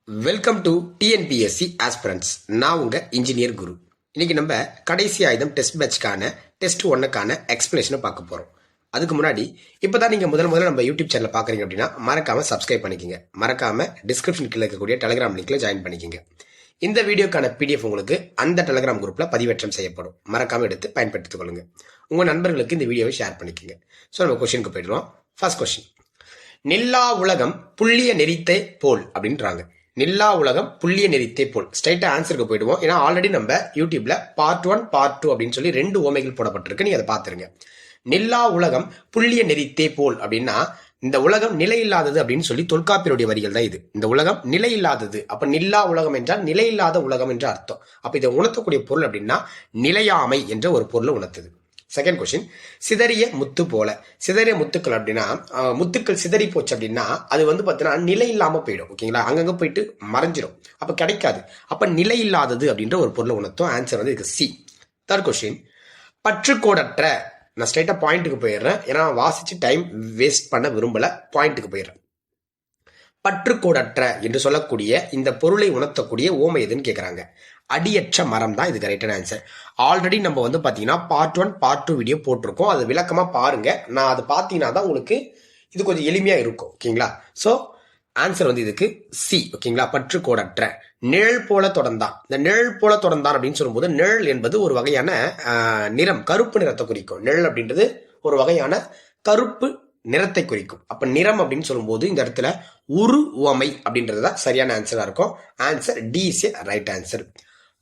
Welcome to TNPSC aspirants. நான் உங்க engineer குரு. இன்னைக்கு நம்ம கடைசி ஆயுதம் டெஸ்ட் பேட்ச்க்கான டெஸ்ட் 1க்கான எக்ஸ்பிளேஷனை பார்க்க போறோம். அதுக்கு முன்னாடி இப்பதான் நீங்க முதல்ல நம்ம யூடியூப் சேனல் பாக்குறீங்க அப்படின்னா மறக்காம சப்ஸ்கிரைப் பண்ணிக்கங்க. மறக்காம டிஸ்கிரிப்ஷன் கீழே இருக்கக்கூடிய டெலிகிராம் லிங்க்ல ஜாயின் பண்ணிக்கங்க. இந்த வீடியோக்கான பிடிஎஃப் உங்களுக்கு அந்த டெலிகிராம் குரூப்ல பதிவேற்றம் செய்யப்படும். மறக்காம எடுத்து பயன்படுத்திக் கொள்ளுங்க. உங்க நண்பர்களுக்கு இந்த வீடியோவை ஷேர் பண்ணிக்கங்க. ஸோ நம்ம கொஸ்டினுக்கு போயிடுறோம். ஃபர்ஸ்ட் கொஸ்டின், நில்லா உலகம் புள்ளிய நெறித்தே போல் அப்படின்றாங்க. நில்லா உலகம் புள்ளிய நெறித்தே போல். ஸ்ட்ரைட்டா ஆன்சருக்கு போயிடுவோம். ஏன்னா ஆல்ரெடி நம்ம யூடியூப்ல பார்ட் 1 பார்ட் 2 அப்படின்னு சொல்லி 2 ஓமைகள் போடப்பட்டிருக்கு. நீங்க அதை பாத்துருங்க. நில்லா உலகம் புள்ளிய நெறித்தே போல் அப்படின்னா இந்த உலகம் நிலையில்லாதது அப்படின்னு சொல்லி தொல்காப்பியருடைய வரிகள் தான் இது. இந்த உலகம் நிலையில்லாதது. அப்ப நில்லா உலகம் என்றால் நிலையில்லாத உலகம் என்ற அர்த்தம். அப்ப இதை உணர்த்தக்கூடிய பொருள் அப்படின்னா நிலையாமை என்ற ஒரு பொருளை உணர்த்துது. செகண்ட் கொஸ்டின், சிதறிய முத்து போல. சிதறிய முத்துக்கள் அப்படின்னா முத்துக்கள் சிதறி போச்சு அப்படின்னா அது வந்து பார்த்தீங்கன்னா நிலை இல்லாம போயிடும். ஓகேங்களா, அங்கங்க போயிட்டு மறைஞ்சிடும். அப்ப கிடைக்காது. அப்ப நிலை இல்லாதது அப்படின்ற ஒரு பொருளை உணர்த்தும். ஆன்சர் வந்து இதுக்கு சி. Third question, பற்றுக்கோடற்ற. நான் ஸ்ட்ரைட்டா பாயிண்ட்டுக்கு போயிடுறேன். ஏன்னா வாசிச்சு டைம் வேஸ்ட் பண்ண விரும்பல. பாயிண்ட்டுக்கு போயிடுறேன். பற்றுக்கோடற்ற என்று சொல்லக்கூடிய இந்த பொருளை உணர்த்தக்கூடிய ஓமை எதுன்னு கேட்கறாங்க. அடியற்ற மரம் தான் இது கரெக்டான ஆன்சர். ஆல்ரெடி நம்ம வந்து பாத்தீங்கன்னா பார்ட் 1 பார்ட் 2 வீடியோ போட்டிருக்கோம். அது விளக்கமா பாருங்க. நான் அது பாத்தீங்கன்னா தான் உங்களுக்கு இது கொஞ்சம் எளிமையா இருக்கும். ஓகேங்களா, சோ ஆன்சர் வந்து இதுக்கு சி. ஓகேங்களா, பற்றுக்கோடற்ற. நிழல் போல தொடர்ந்தான். இந்த நிழல் போல தொடர்ந்தான் அப்படின்னு சொல்லும்போது நிழல் என்பது ஒரு வகையான நிறம், கருப்பு நிறத்தை குறிக்கும். நிழல் அப்படின்றது ஒரு வகையான கருப்பு நிறத்தை குறிக்கும். அப்ப நிறம் அப்படின்னு சொல்லும்போது இந்த இடத்துல உரு உவமை அப்படின்றதுதான் சரியான ஆன்சரா இருக்கும். Answer D is right answer.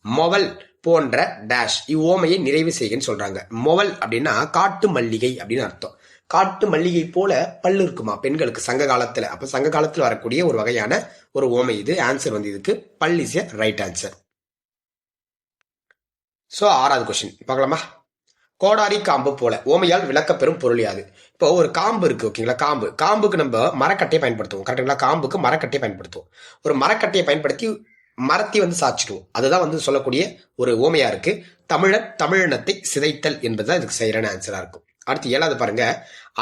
மொவல் போன்ற டேஷ் இவ்வோமையை நிறைவு செய்கன்னு சொல்றாங்க. மொவல் அப்படின்னா காட்டு மல்லிகை அப்படின்னு அர்த்தம். காட்டு மல்லிகை போல பல்லு இருக்குமா பெண்களுக்கு சங்க காலத்துல. அப்ப சங்க காலத்துல வரக்கூடிய ஒரு வகையான ஒரு ஓமை இது. ஆன்சர் வந்து இதுக்கு பல் இஸ் ரைட் ஆன்சர். சோ 6வது கொஸ்டின் பார்க்கலாமா. கோடாரி காம்பு போல ஓமையால் விளக்கப்பெறும் பொருள் யாது. இப்போ ஒரு காம்பு இருக்கு. ஓகேங்களா, காம்புக்கு நம்ம மரக்கட்டையை பயன்படுத்துவோம். கரெக்டுங்களா, காம்புக்கு மரக்கட்டையை பயன்படுத்துவோம். ஒரு மரக்கட்டையை பயன்படுத்தி மரத்தை வந்து சாச்சிடுவோம். அதுதான் வந்து சொல்லக்கூடிய ஒரு ஓமையா இருக்கு. தமிழர் தமிழினத்தை சிதைத்தல் என்பதுதான் இதுக்கு சரியான ஆன்சரா இருக்கும். அடுத்து 7வது பாருங்க,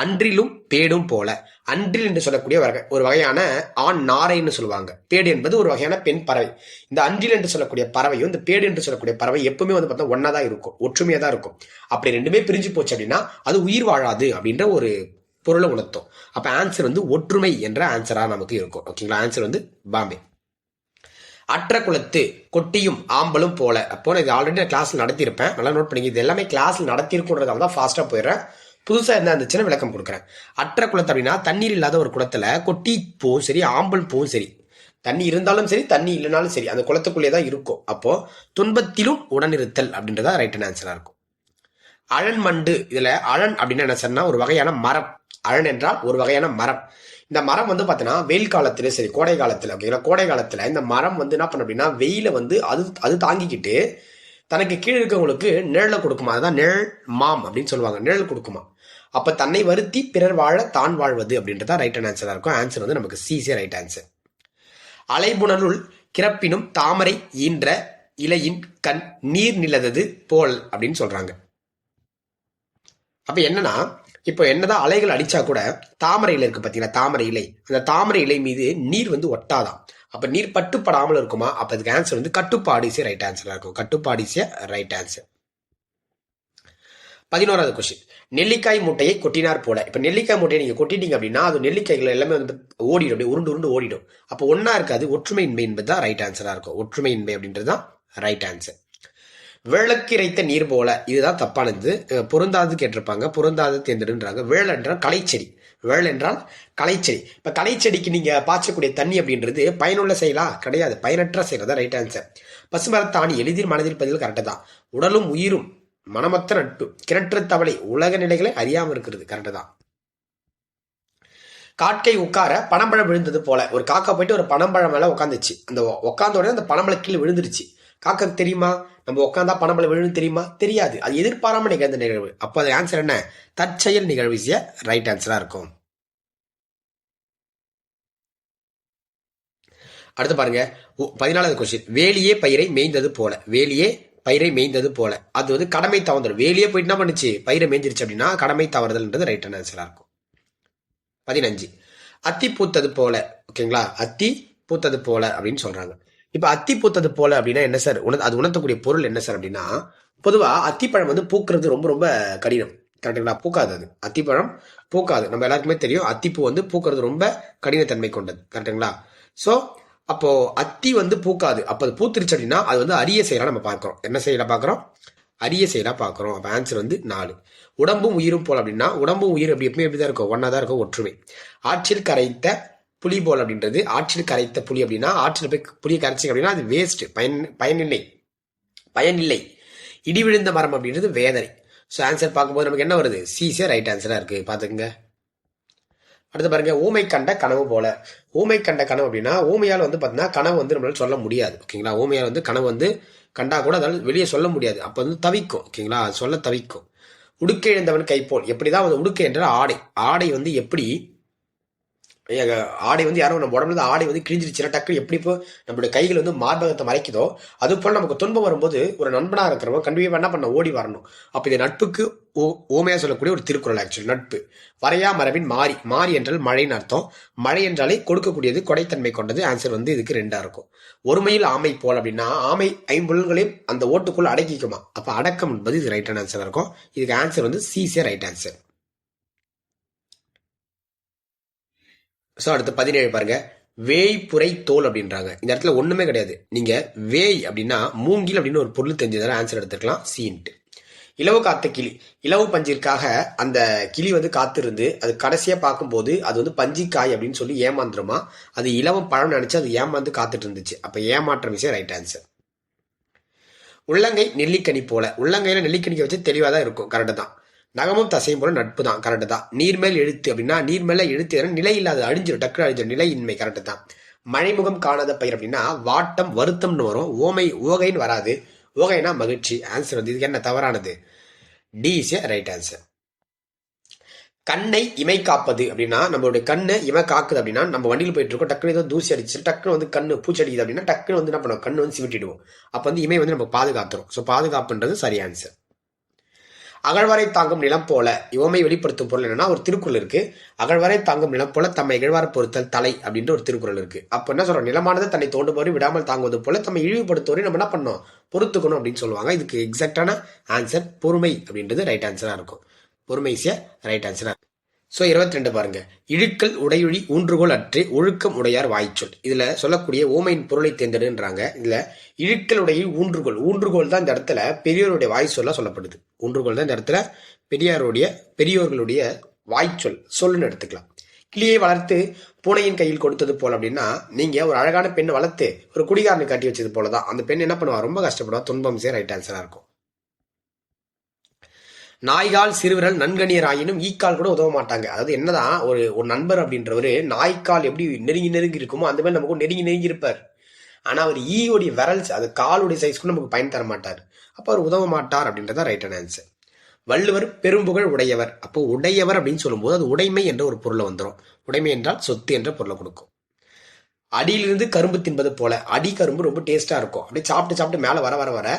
அன்றிலும் பேடும் போல. அன்றில் என்று சொல்லக்கூடிய ஒரு வகையான ஆண் நாரைன்னு சொல்லுவாங்க. பேடு என்பது ஒரு வகையான பெண் பறவை. இந்த அன்றில் என்று சொல்லக்கூடிய பறவையும் இந்த பேடு என்று சொல்லக்கூடிய பறவை எப்பவுமே வந்து பார்த்தா ஒன்னாதான் இருக்கும், ஒற்றுமையா தான் இருக்கும். அப்படி ரெண்டுமே பிரிஞ்சு போச்சு அப்படின்னா அது உயிர் வாழாது அப்படின்ற ஒரு பொருளை உணர்த்தும். அப்ப ஆன்சர் வந்து ஒற்றுமை என்ற ஆன்சரா நமக்கு இருக்கும். ஓகேங்களா, ஆன்சர் வந்து பாம்பே. அற்ற குலத்து கொட்டியும் ஆம்பலும் போல. அப்போ இது ஆல்ரெடி நான் கிளாஸ்ல நடத்தியிருப்பேன். நல்லா நோட் பண்ணிங்க. இது எல்லாமே கிளாஸ்ல நடத்திருக்குன்றதால தான் ஃபாஸ்டா போயிடுறேன். புதுசா என்ன இருந்துச்சுன்னா விளக்கம் கொடுக்குறேன். அற்ற குளத்து அப்படின்னா தண்ணீர் இல்லாத ஒரு குளத்துல கொட்டி பூவும் சரி ஆம்பல் பூவும் சரி, தண்ணி இருந்தாலும் சரி தண்ணி இல்லைனாலும் சரி அந்த குளத்துக்குள்ளே தான் இருக்கும். அப்போ துன்பத்திலும் உடனிருத்தல் அப்படின்றதா ரைட் ஆன்சரா இருக்கும். அழன் மண்டு. இதுல அழன் அப்படின்னு என்ன சொன்னா ஒரு வகையான மரம். அழன் என்றால் ஒரு வகையான மரம். இந்த மரம் வந்து பாத்தீங்கன்னா வெயில் காலத்திலே சரி கோடை காலத்துல, ஓகேங்களா, கோடை காலத்துல இந்த மரம் வந்து என்ன பண்ண அப்படின்னா வெயில வந்து அது தாங்கிக்கிட்டு தனக்கு கீழே இருக்கவங்களுக்கு நிழலை கொடுக்குமா. அதுதான் நிழல் மாம் அப்படின்னு சொல்லுவாங்க. நிழல் கொடுக்குமா. அப்ப தன்னை வருத்தி பிறர் வாழ தான் வாழ்வது அப்படின்றதா ரைட் ஆன்சரா இருக்கும். ஆன்சர் வந்து நமக்கு சிசி ரைட் ஆன்சர். அலைபுணருள் கிளப்பினும் தாமரை ஈன்ற இலையின் கண் நீர் நிலதது போல் அப்படின்னு சொல்றாங்க. அப்ப என்னன்னா இப்போ என்னதான் அலைகள் அடிச்சா கூட தாமரை இலை இருக்கு பாத்தீங்களா, தாமரை இலை, அந்த தாமரை இலை மீது நீர் வந்து ஒட்டாதான். அப்ப நீர் பட்டுப்படாமல் இருக்குமா. அப்ப அதுக்கு ஆன்சர் வந்து கட்டுப்பாடு இசை ரைட் ஆன்சரா இருக்கும். கட்டுப்பாடு இசை ரைட் ஆன்சர். 11வது கொஸ்டின், நெல்லிக்காய் மூட்டையை கொட்டினார் போல. இப்ப நெல்லிக்காய் மூட்டையை நீங்க கொட்டிட்டீங்க அப்படின்னா அது நெல்லிக்காய்கள் எல்லாமே வந்து ஓடிடும், அப்படியே உருண்டு உருண்டு ஓடிடும். அப்போ ஒன்னா இருக்காது. ஒற்றுமையின்மை என்பதுதான் ரைட் ஆன்சரா இருக்கும். ஒற்றுமையின்மை அப்படின்றதுதான் ரைட் ஆன்சர். விளக்கு இறைத்த நீர் போல. இதுதான் தப்பானது. பொருந்தாது கேட்டிருப்பாங்க. பொருந்தாது தேர்ந்தெடுன்றாங்க. வேள் என்றால் களைச்செடி. வேள் என்றால் களைச்செடி. இப்ப களைச்செடிக்கு நீங்க பாய்ச்சக்கூடிய தண்ணி அப்படின்றது பயனுள்ள செயலா கிடையாது, பயனற்ற செயல் தான் ரைட் ஆன்சர். பசுமரத்தாணி எளிதில் மனதில் பதில் கரெக்ட் தான். உடலும் உயிரும் மனமொத்த நட்பு கிணற்று தவளை உலக நிலைகளை அறியாம இருக்கிறது கரெக்ட் தான். காக்கை உட்கார பனம்பழம் விழுந்தது போல. ஒரு காக்கா போயிட்டு ஒரு பனம்பழம் மேல உட்காந்துச்சு. அந்த உட்காந்த உடனே அந்த பனம்பழம் கீழே விழுந்துருச்சு. காக்காக்கு தெரியுமா நம்ம உட்காந்தா பனம்பழம் விழுந்து தெரியுமா? தெரியாது. அது எதிர்பாராம நிகழ்ந்த நிகழ்வு. அப்போ அது ஆன்சர் என்ன? தற்செயல் நிகழ்வு ரைட் ஆன்சரா இருக்கும். அடுத்து பாருங்க 14வது கொஸ்டின், வேலியே பயிரை மேய்ந்தது போல. வேலியே பயிரை மேய்ந்தது போல. அது வந்து கடமை தவறுதல். வேலியே போயிட்டு என்ன பண்ணுச்சு, பயிரை மேய்ஞ்சிருச்சு அப்படின்னா கடமை தவறுதல்ன்றது ரைட் ஆன்சரா இருக்கும். 15 அத்தி பூத்தது போல. ஓகேங்களா, அத்தி பூத்தது போல அப்படின்னு சொல்றாங்க. இப்ப அத்தி பூத்தது போல அப்படின்னா என்ன சார்? அது உணர்த்தக்கூடிய பொருள் என்ன சார் அப்படின்னா, பொதுவா அத்திப்பழம் வந்து பூக்குறது ரொம்ப ரொம்ப கடினம். கரெக்டுங்களா? பூக்காது. அது அத்திப்பழம் பூக்காது. நம்ம எல்லாருக்குமே தெரியும் அத்திப்பூ வந்து பூக்கிறது ரொம்ப கடினத்தன்மை கொண்டது. கரெக்டுங்களா? சோ அப்போ அத்தி வந்து பூக்காது. அப்ப அது பூத்திருச்சு அப்படின்னா அது வந்து அரிய செயலா நம்ம பார்க்கிறோம். என்ன செயலா பார்க்கிறோம்? அரிய செயலா பார்க்கிறோம். அப்ப ஆன்சர் வந்து 4. உடம்பும் உயிரும் போல் அப்படின்னா உடம்பும் உயிர் அப்படி எப்பவுமே எப்படிதான் இருக்கும்? ஒன்னா தான் இருக்கும், ஒற்றுமை. ஆற்றில் கரைத்த புலி போல் அப்படின்றது, ஆற்றில் கரைத்த புலி அப்படின்னா ஆற்றில் போய் புளியை கரைச்சி அப்படின்னா அது வேஸ்ட், பயனில்லை பயனில்லை. இடி விழுந்த மரம் அப்படின்றது வேதனை. ஸோ ஆன்சர் பார்க்கும்போது நமக்கு என்ன வருது? சிசே ரைட் ஆன்சரா இருக்கு. பாத்துக்கங்க. அடுத்து பாருங்க, ஊமை கண்ட கனவு போல. ஊமை கண்ட கனவு அப்படின்னா ஊமையால் வந்து பாத்தீங்கன்னா கனவு வந்து நம்மளால சொல்ல முடியாது. ஓகேங்களா? ஊமையால் வந்து கனவு வந்து கண்டா கூட அதால் வெளியே சொல்ல முடியாது. அப்ப வந்து தவிக்கும். ஓகேங்களா? சொல்ல தவிக்கும். உடுக்கை இழந்தவன் கைப்போல். எப்படிதான் வந்து உடுக்கை என்ற ஆடை, ஆடை வந்து எப்படி ஆடை வந்து யாரும் நம்ம உடம்புல ஆடை வந்து கிழிஞ்சிருச்சுன்னா டக்கு எப்படி இப்போ நம்மளுடைய கைகள் வந்து மார்பகத்தை மறைக்குதோ அது போல நமக்கு துன்பம் வரும்போது ஒரு நண்பனா இருக்கிறவங்க கண்டிப்பா என்ன பண்ண ஓடி வரணும். அப்ப இது நட்புக்கு ஓமையா சொல்லக்கூடிய ஒரு திருக்குறள். ஆக்சுவலி நட்பு வரையா மரபின் மாறி. மாறி என்றால் மழைன்னு அர்த்தம். மழை என்றாலே கொடுக்கக்கூடியது, கொடைத்தன்மை கொண்டது. ஆன்சர் வந்து இதுக்கு 2 இருக்கும். ஒருமையில் ஆமை போல் அப்படின்னா ஆமை ஐம்புலன்களையும் அந்த ஓட்டுக்குள்ள அடக்கிக்குமா. அப்ப அடக்கம் என்பது இது ரைட்டான ஆன்சர் இருக்கும். இதுக்கு ஆன்சர் வந்து சிசே ரைட் ஆன்சர். ஸோ அடுத்து 17 பாருங்க, வேய்புரை தோல் அப்படின்றாங்க. இந்த இடத்துல ஒண்ணுமே கிடையாது. நீங்க வேய் அப்படின்னா மூங்கில் அப்படின்னு ஒரு பொருள் தெரிஞ்சதால ஆன்சர் எடுத்துக்கலாம் சின்ட்டு. இலவு காத்த கிளி. இலவு பஞ்சிற்காக அந்த கிளி வந்து காத்திருந்து அது கடைசியா பார்க்கும்போது அது வந்து பஞ்சிக்காய் அப்படின்னு சொல்லி ஏமாந்துருமா. அது இலவம் பழம் நினைச்சு அது ஏமாந்து காத்துட்டு இருந்துச்சு. அப்ப ஏமாற்றம் விஷயம் ரைட் ஆன்சர். உள்ளங்கை நெல்லிக்கனி போல. உள்ளங்கையில நெல்லிக்கனிக்க வச்சு தெளிவா தான் இருக்கும். கரெக்டு தான். நகமும் தசையும் போல நட்பு தான். கரெக்டு தான். நீர்மேல் எழுத்து அப்படின்னா நீர்மேல எழுத்து நிலை இல்லாத அழிஞ்சிடும், டக்கு அழிஞ்சிடும், நிலையின்மை. கரெக்டு தான். மழைமுகம் காணாத பயிர் அப்படின்னா வாட்டம் வருத்தம்னு வரும். ஓகைன்னு வராது. ஓகைனா மகிழ்ச்சி. ஆன்சர் வந்து இதுக்கு என்ன தவறானது? D is a right answer. கண்ணை இமை காப்பது அப்படின்னா நம்மளுடைய கண்ணை இமை காக்குது அப்படின்னா நம்ம வண்டியில் போயிட்டு இருக்கோம், டக்குனு ஏதோ தூசி அடிச்சு டக்குனு வந்து கண்ணு பூச்சி அடிக்குது அப்படின்னா டக்குனு வந்து என்ன பண்ணுவோம்? கண்ணு வந்து சிமிட்டிடுவோம். அப்ப வந்து இமை வந்து நம்ம பாதுகாத்துரும். ஸோ பாதுகாப்புன்றது சரி ஆன்சர். அகழ்வாரை தாங்கும் நிலம் போல. இவமை வெளிப்படுத்தும் பொருள் என்னன்னா ஒரு திருக்குறள் இருக்கு. அகழ்வாரை தாங்கும் நிலம் போல தம்மை இகழ்வார பொறுத்தல் தலை அப்படின்ற ஒரு திருக்குறள் இருக்கு. அப்ப என்ன சொல்றோம்? நிலமானது தன்னை தோண்டுபவரை விடாமல் தாங்குவது போல தம்மை இழிவுபடுத்துவரை நம்ம என்ன பண்ணோம்? பொறுத்துக்கணும் அப்படின்னு சொல்லுவாங்க. இதுக்கு எக்ஸாக்டான ஆன்சர் பொறுமை அப்படின்றது ரைட் ஆன்சரா இருக்கும். பொறுமை இஸ் ரைட் ஆன்சரா. ஸோ 22 பாருங்க, இழுக்கல் உடையொழி ஊன்றுகோல் அற்றே ஒழுக்கம் உடையார் வாய்ச்சொல். இதுல சொல்லக்கூடிய ஓமையின் பொருளை தேர்ந்தெடுன்றாங்க. இதுல இழுக்கல் உடைய ஊன்றுகோல், ஊன்றுகோல் தான் இந்த இடத்துல பெரியோருடைய வாய் சொல்ல சொல்லப்படுது. ஊன்றுகோல் தான் இந்த இடத்துல பெரியோர்களுடைய வாய்ச்சொல் சொல்லுன்னு எடுத்துக்கலாம். கிளியை வளர்த்து பூனையின் கையில் கொடுத்தது போல அப்படின்னா நீங்க ஒரு அழகான பெண்ணை வளர்த்து ஒரு குடிகாரனை கட்டி வச்சது போலதான். அந்த பெண் என்ன பண்ணுவா? ரொம்ப கஷ்டப்படுவா. துன்பம் ரைட் ஆன்சரா இருக்கும். நாய்கால் சிறுவிரல் நன்கணியர் ஆயினும் ஈக்கால் கூட உதவ மாட்டாங்க. அதாவது என்னதான் ஒரு நண்பர் அப்படின்றவரு நாய்க்கால் எப்படி நெருங்கி இருக்குமோ அந்த மாதிரி நமக்கு நெருங்கி இருப்பார். ஆனா அவர் ஈயோடைய விரல் அது காலுடைய சைஸ் கூட நமக்கு பயன் தர மாட்டார். அப்ப அவர் உதவ மாட்டார் அப்படின்றத ரைட்டான ஆன்சர். வள்ளுவர் பெரும்புகழ் உடையவர். அப்போ உடையவர் அப்படின்னு சொல்லும்போது அது உடைமை என்ற ஒரு பொருளை வந்துடும். உடைமை என்றால் சொத்து என்ற பொருளை கொடுக்கும். அடியிலிருந்து கரும்பு தின்பது போல. அடி கரும்பு ரொம்ப டேஸ்டா இருக்கும். அப்படியே சாப்பிட்டு மேல வர வர வர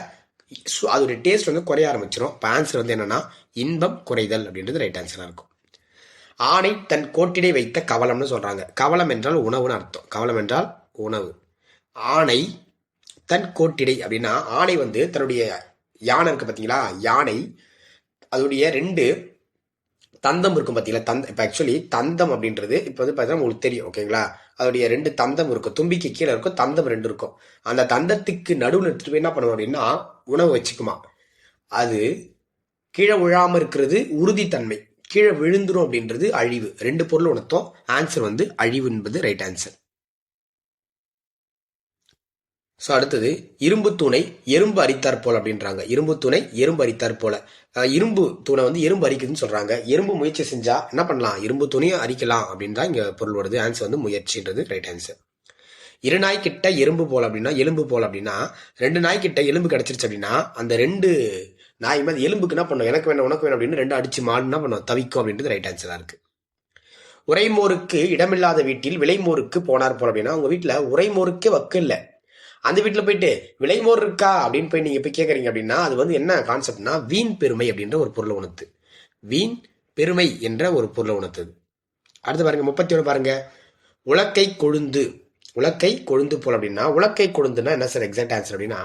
அதோட டேஸ்ட் வந்து குறைய ஆரம்பிச்சிடும். இப்போ ஆன்சர் வந்து என்னன்னா இன்பம் குறைதல் அப்படின்றது ரைட் ஆன்சரா இருக்கும். ஆணை தன் கோட்டிடை வைத்த கவலம்னு சொல்றாங்க. கவலம் என்றால் உணவுன்னு அர்த்தம். கவலம் என்றால் உணவு. ஆணை தன் கோட்டிடை அப்படின்னா ஆணை வந்து தன்னுடைய யானை இருக்கு பாத்தீங்களா, யானை அதோடைய 2 தந்தம் இருக்கும் பாத்தீங்களா. இப்ப ஆக்சுவலி தந்தம் அப்படின்றது இப்ப வந்து பாத்தீங்கன்னா உங்களுக்கு தெரியும். ஓகேங்களா? அதோடைய 2 தந்தம் இருக்கும். தும்பிக்கு கீழே இருக்கும், தந்தம் 2 இருக்கும். அந்த தந்தத்துக்கு நடுவில் எடுத்துட்டு போய் என்ன பண்ணுவோம் அப்படின்னா உணவு வச்சுக்குமா. அது கீழே விழாம இருக்கிறது உறுதித்தன்மை, கீழே விழுந்துரும் அப்படின்றது அழிவு. 2 பொருள் உணர்த்தோம். ஆன்சர் வந்து அழிவு என்பது ரைட் ஆன்சர். ஸோ அடுத்தது இரும்பு தூணை எறும்பு அரித்தார் போல அப்படின்றாங்க. இரும்பு தூணை எறும்பு அரித்தார் போல. இரும்பு தூணை வந்து எறும்பு அரிக்குதுன்னு சொல்றாங்க. எறும்பு முயற்சி செஞ்சா என்ன பண்ணலாம்? இரும்பு தூணையும் அரிக்கலாம் அப்படின்னு தான் இங்க பொருள் வருது. ஆன்சர் வந்து முயற்சின்றது ரைட் ஆன்சர். 2 நாய் கிட்ட எறும்பு போல அப்படின்னா எலும்பு போல அப்படின்னா 2 நாய் கிட்ட எலும்பு கிடைச்சிருச்சு அப்படின்னா அந்த 2 நாய் மாதிரி எலும்புக்கு என்ன பண்ணும்? எனக்கு வேணும் உனக்கு வேணும் அப்படின்னு 2 அடிச்சு மாடு என்ன பண்ணும்? தவிக்கும் அப்படின்றது ரைட் ஆன்சரா இருக்கு. உரைமோருக்கு இடமில்லாத வீட்டில் விளைமோருக்கு போனார் போல அப்படின்னா உங்க வீட்டுல உரைமோருக்கே வக்கு இல்லை, அந்த வீட்டுல போயிட்டு விளைமோர் இருக்கா அப்படின்னு போய் நீங்க போய் கேட்கறீங்க அப்படின்னா அது வந்து என்ன கான்செப்ட்னா வீண் பெருமை அப்படின்ற ஒரு பொருளை உணர்த்து. வீண் பெருமை என்ற ஒரு பொருளை உணர்த்துது. அடுத்து பாருங்க 31 பாருங்க, உலக்கை கொழுந்து. உலக்கை கொழுந்து போல் அப்படின்னா உலக்கை கொழுந்துன்னா என்ன சார் எக்ஸாக்ட் ஆன்சர் அப்படின்னா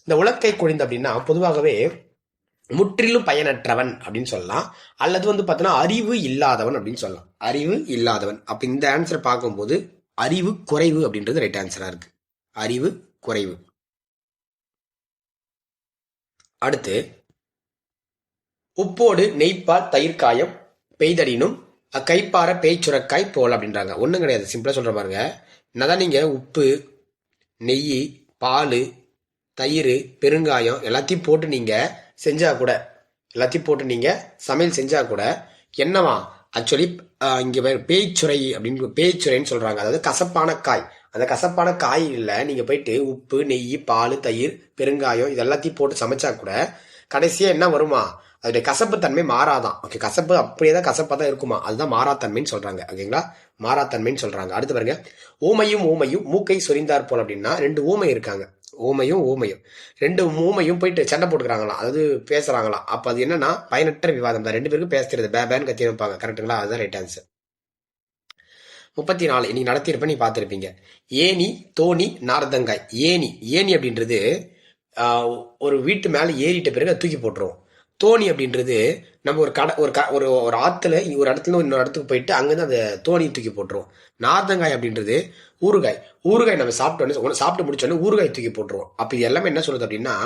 இந்த உலக்கை கொழுந்து அப்படின்னா பொதுவாகவே முற்றிலும் பயனற்றவன் அப்படின்னு சொல்லலாம், அல்லது வந்து பார்த்தீங்கன்னா அறிவு இல்லாதவன் அப்படின்னு சொல்லலாம். அறிவு இல்லாதவன். அப்ப இந்த ஆன்சர் பார்க்கும்போது அறிவு குறைவு அப்படின்றது ரைட் ஆன்சரா இருக்கு. அறிவு குறைவு. அடுத்து உப்போடு நெய்ப்பால் தயிர் காயம் பெய்தடினும் கைப்பார பேய்ச்சுரக்காய் போல் அப்படின்றாங்க. ஒன்றும் கிடையாது, சிம்பிளா சொல்ற பாருங்க. என்னதான் நீங்க உப்பு, நெய், பால், தயிர், பெருங்காயம் எல்லாத்தையும் போட்டு நீங்க செஞ்சா கூட, எல்லாத்தையும் போட்டு நீங்க சமையல் செஞ்சா கூட என்னவா ஆக்சுவலி இங்க பேய்ச்சுரை அப்படின்னு பேய்ச்சுரைன்னு சொல்றாங்க. அதாவது கசப்பான காய். அந்த கசப்பான காயில நீங்க போயிட்டு உப்பு, நெய், பால், தயிர், பெருங்காயம் இது எல்லாத்தையும் போட்டு சமைச்சா கூட கடைசியா என்ன வருமா, அதோடைய கசப்பு தன்மை மாறாதான். ஓகே, கசப்பு அப்படியேதான் கசப்பா தான் இருக்குமா, அதுதான் மாறாத்தன்மைன்னு சொல்றாங்க. ஓகேங்களா, மாறாத்தன்மைன்னு சொல்றாங்க. அடுத்து பாருங்க, ஊமையும் ஊமையும் மூக்கை சொரிந்தார் போல் அப்படின்னா ரெண்டு ஊமை இருக்காங்க. ஊமையும் ஊமையும் ரெண்டு ஊமையும் போயிட்டு சண்டை போட்டுக்கிறாங்களாம், அதாவது பேசுறாங்களாம். அப்ப அது என்னன்னா பயனற்ற விவாதம் தான். ரெண்டு பேருக்கும் பேசுறது பேபேன்னு கத்தி வைப்பாங்க. கரெக்டுங்களா, அதுதான் ரைட் ஆன்சர். 34 இன்னைக்கு நடத்தியிருப்ப நீ பார்த்திருப்பீங்க. ஏனி, தோணி, நார்தங்காய். ஏனி, ஏனி அப்படின்றது ஒரு வீட்டு மேல ஏறிட்ட பிறகு அதை தூக்கி போட்டுருவோம். தோணி அப்படின்றது நம்ம ஒரு கடை ஒரு ஒரு ஆத்துல ஒரு இடத்துல இன்னொரு இடத்துக்கு போயிட்டு அங்கிருந்து அந்த தோணியை தூக்கி போட்டுருவோம். நார்தங்காய் அப்படின்றது ஊறுகாய். ஊறுகாய் நம்ம சாப்பிட்டு முடிச்சோடனே ஊறுகாய் தூக்கி போட்டுருவோம். அப்ப இது எல்லாமே என்ன சொல்லுது அப்படின்னா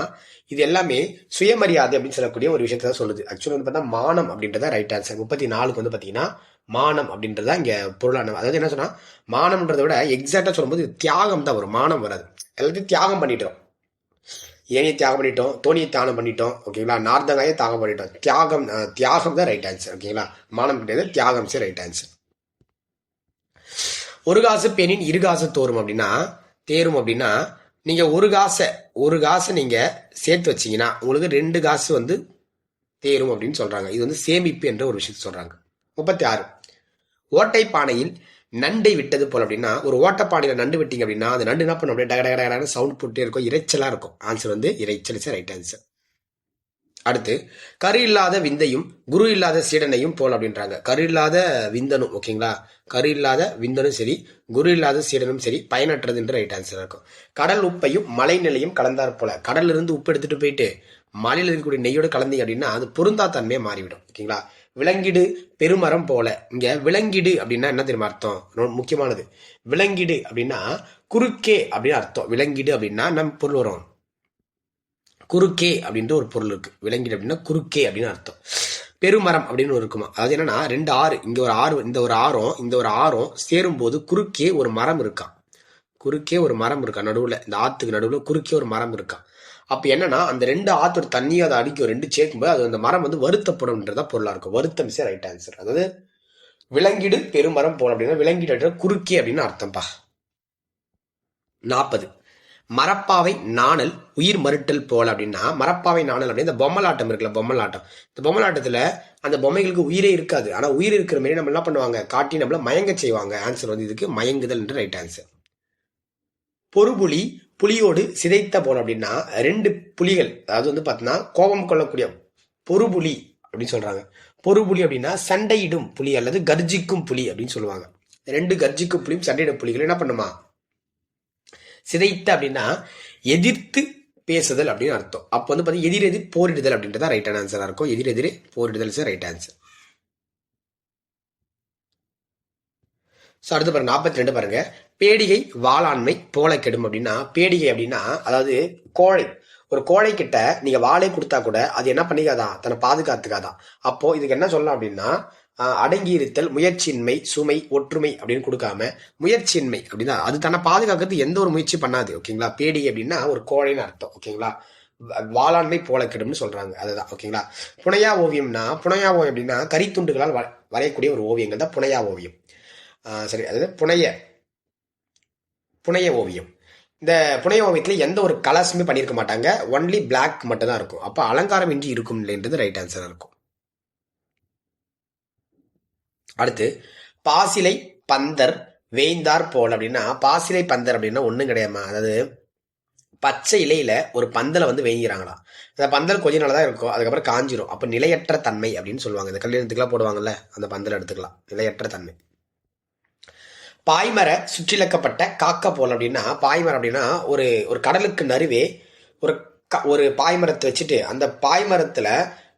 இது எல்லாமே சுயமரியாதை அப்படின்னு சொல்லக்கூடிய ஒரு விஷயத்த தான் சொல்லுது. ஆக்சுவலி வந்து பார்த்தா மானம் அப்படின்றத ரைட் ஆன்சர். 34 வந்து பாத்தீங்கன்னா மானம் அப்படின்றதா இங்க பொருளான. அதாவது என்ன சொன்னா மானம்ன்றதை விட எக்ஸாக்டா சொல்லும்போது தியாகம் தான் வரும், மானம் வராது. எல்லாத்தையும் தியாகம் பண்ணிட்டோம். ஏனியை தியாகம் பண்ணிட்டோம், தோணியை தியாகம் பண்ணிட்டோம். ஓகேங்களா, நார்தங்காயை தியாகம் பண்ணிட்டோம். தியாகம் தான் ரைட் ஆன்சர். ஓகேங்களா, மானம் கிடையாது, தியாகம் சரி ரைட் ஆன்சர். ஒரு காசு பெண்ணின் இருகாசு தோறும் அப்படின்னா தேரும் அப்படின்னா நீங்க ஒரு காசை நீங்க சேர்த்து வச்சீங்கன்னா உங்களுக்கு 2 காசு வந்து தேரும் அப்படின்னு சொல்றாங்க. இது வந்து சேமிப்பு என்ற ஒரு விஷயத்த சொல்றாங்க. 36 ஓட்டை பானையில் நண்டை விட்டது போல அப்படின்னா ஒரு ஓட்டப்பானையில நண்டு விட்டீங்க அப்படின்னா அந்த நண்டு என்ன பண்ணும், அப்படியே டகடகடகட சவுண்ட் போட்டே இருக்கும், இறைச்சலா இருக்கும். ஆன்சர் வந்து இறைச்சல் ரைட் ஆன்சர். அடுத்து கரு இல்லாத விந்தையும் குரு இல்லாத சீடனையும் போல் அப்படின்றாங்க. கரு இல்லாத விந்தனும், ஓகேங்களா, கரு இல்லாத விந்தனும் சரி, குரு இல்லாத சீடனும் சரி பயனற்றது என்று ரைட் ஆன்சர் இருக்கும். கடல் உப்பையும் மலை நிலையும் கலந்தார் போல. கடல்ல இருந்து உப்பு எடுத்துட்டு போயிட்டு மலையில இருக்கக்கூடிய நெய்யோடு கலந்தீங்க அப்படின்னா அது பொருந்தா தன்மையை மாறிவிடும். ஓகேங்களா, விலங்கிடு பெருமரம் போல. இங்க விலங்கிடு அப்படின்னா என்ன தெரியுமா அர்த்தம், முக்கியமானது. விலங்கிடு அப்படின்னா குறுக்கே அப்படின்னு அர்த்தம். விலங்கிடு அப்படின்னா நம்ம பொருள் வரும், குறுக்கே அப்படின்ற ஒரு பொருள் இருக்கு. விலங்கிடு அப்படின்னா குறுக்கே அப்படின்னு அர்த்தம். பெருமரம் அப்படின்னு ஒரு இருக்குமா, அதாவது என்னன்னா 2 ஆறு, இங்க ஒரு ஆறு, இந்த ஒரு ஆறும் சேரும் போது குறுக்கே ஒரு மரம் இருக்கான். குறுக்கே ஒரு மரம் இருக்கா நடுவுல, இந்த ஆத்துக்கு நடுவுல குறுக்கே ஒரு மரம் இருக்கா. அப்ப என்னன்னா அந்த 2 ஆத்தோட தண்ணியை அதை அடிக்கும், 2 சேர்க்கும்போது அது அந்த மரம் வந்து வருத்தப்படும்ன்றதா பொருளா இருக்கும். வருத்தம் சே ரைட் ஆன்சர். அதாவது விலங்கிடு பெருமரம் போல அப்படின்னா விலங்கிடு குறுக்கே அப்படின்னு அர்த்தம்ப்பா. 40 மரப்பாவை நாணல் உயிர் மறுட்டல் போல அப்படின்னா மரப்பாவை நாணல் அப்படின்னு இந்த பொம்மலாட்டம் இருக்குல்ல, பொம்மலாட்டம். இந்த பொம்மலாட்டத்துல அந்த பொம்மைகளுக்கு உயிரே இருக்காது, ஆனா உயிர் இருக்கிற மாதிரி நம்ம என்ன பண்ணுவாங்க, காட்டி நம்மள மயங்க செய்வாங்க. ஆன்சர் வந்து இதுக்கு மயங்குதல் என்று ரைட் ஆன்சர். பொறுபுலி புலியோடு சிதைத்த போல அப்படின்னா 2 புலிகள், அதாவது வந்து பாத்தீங்கன்னா கோபம் கொள்ளக்கூடிய பொறுபுலி அப்படின்னு சொல்றாங்க. பொறுபுலி அப்படின்னா சண்டையிடும் புலி அல்லது கர்ஜிக்கும் புலி அப்படின்னு சொல்லுவாங்க. 2 கர்ஜிக்கும் புலியும் சண்டையிடும் புலிகள் என்ன பண்ணுமா, சிதைத்த அப்படின்னா எதிர்த்து பேசுதல் அப்படின்னு அர்த்தம். அப்ப வந்து பாத்தீங்கன்னா எதிரெதிர் போரிடுதல் அப்படின்றத ரைட்டான ஆன்சரா இருக்கும். எதிரெதிரே போரிடுதல் ரைட் ஆன்சர். அடுத்து பாருங்க 42 பாருங்க, பேடிகை வாளாண்மை போல கெடும் அப்படின்னா பேடிகை அப்படின்னா அதாவது கோழை. ஒரு கோழை கிட்ட நீங்க வாழை கொடுத்தா கூட அது என்ன பண்ணிக்காதான், தன்னை பாதுகாத்துக்காதான். அப்போ இதுக்கு என்ன சொல்லலாம் அப்படின்னா அடங்கி இருத்தல், முயற்சியின்மை, சுமை, ஒற்றுமை அப்படின்னு கொடுக்காம முயற்சியின்மை அப்படின்னா அது தன்னை பாதுகாக்கிறது எந்த ஒரு முயற்சி பண்ணாது. ஓகேங்களா, பேடி அப்படின்னா ஒரு கோழைன்னு அர்த்தம். ஓகேங்களா, வாளாண்மை போல கெடும்னு சொல்றாங்க, அதுதான். ஓகேங்களா, புனையா ஓவியம்னா புனையா ஓவியம் அப்படின்னா கரித்துண்டுகளால் வரையக்கூடிய ஒரு ஓவியங்கள் தான் புனையா ஓவியம். சரி, அதாவது புனைய ஓவியம். இந்த புனைய ஓவியத்துல எந்த ஒரு கலர்ஸுமே பண்ணியிருக்க மாட்டாங்க, ஒன்லி பிளாக் மட்டும் தான் இருக்கும். அப்ப அலங்காரம் இன்றி இருக்கும் இல்லைன்றது ரைட் ஆன்சரா இருக்கும். அடுத்து பாசிலை பந்தர் வேய்ந்தார் போல் அப்படின்னா பாசிலை பந்தர் அப்படின்னா ஒண்ணும் கிடையாமா, அதாவது பச்சை இலையில ஒரு பந்தலை வந்து வேய்கிறாங்களா. அந்த பந்தல் கொஞ்ச நாள் தான் இருக்கும், அதுக்கப்புறம் காஞ்சிரும். அப்ப நிலையற்ற தன்மை அப்படின்னு சொல்லுவாங்க. இந்த கல்யாணத்துக்குலாம் போடுவாங்கல்ல அந்த பந்தல் எடுத்துக்கலாம், நிலையற்ற தன்மை. பாய்மர சுற்றிலக்கப்பட்ட காக்கா போல் அப்படின்னா, பாய்மரம் அப்படின்னா ஒரு ஒரு கடலுக்கு நடுவே ஒரு ஒரு பாய்மரத்தை வச்சுட்டு அந்த பாய்மரத்துல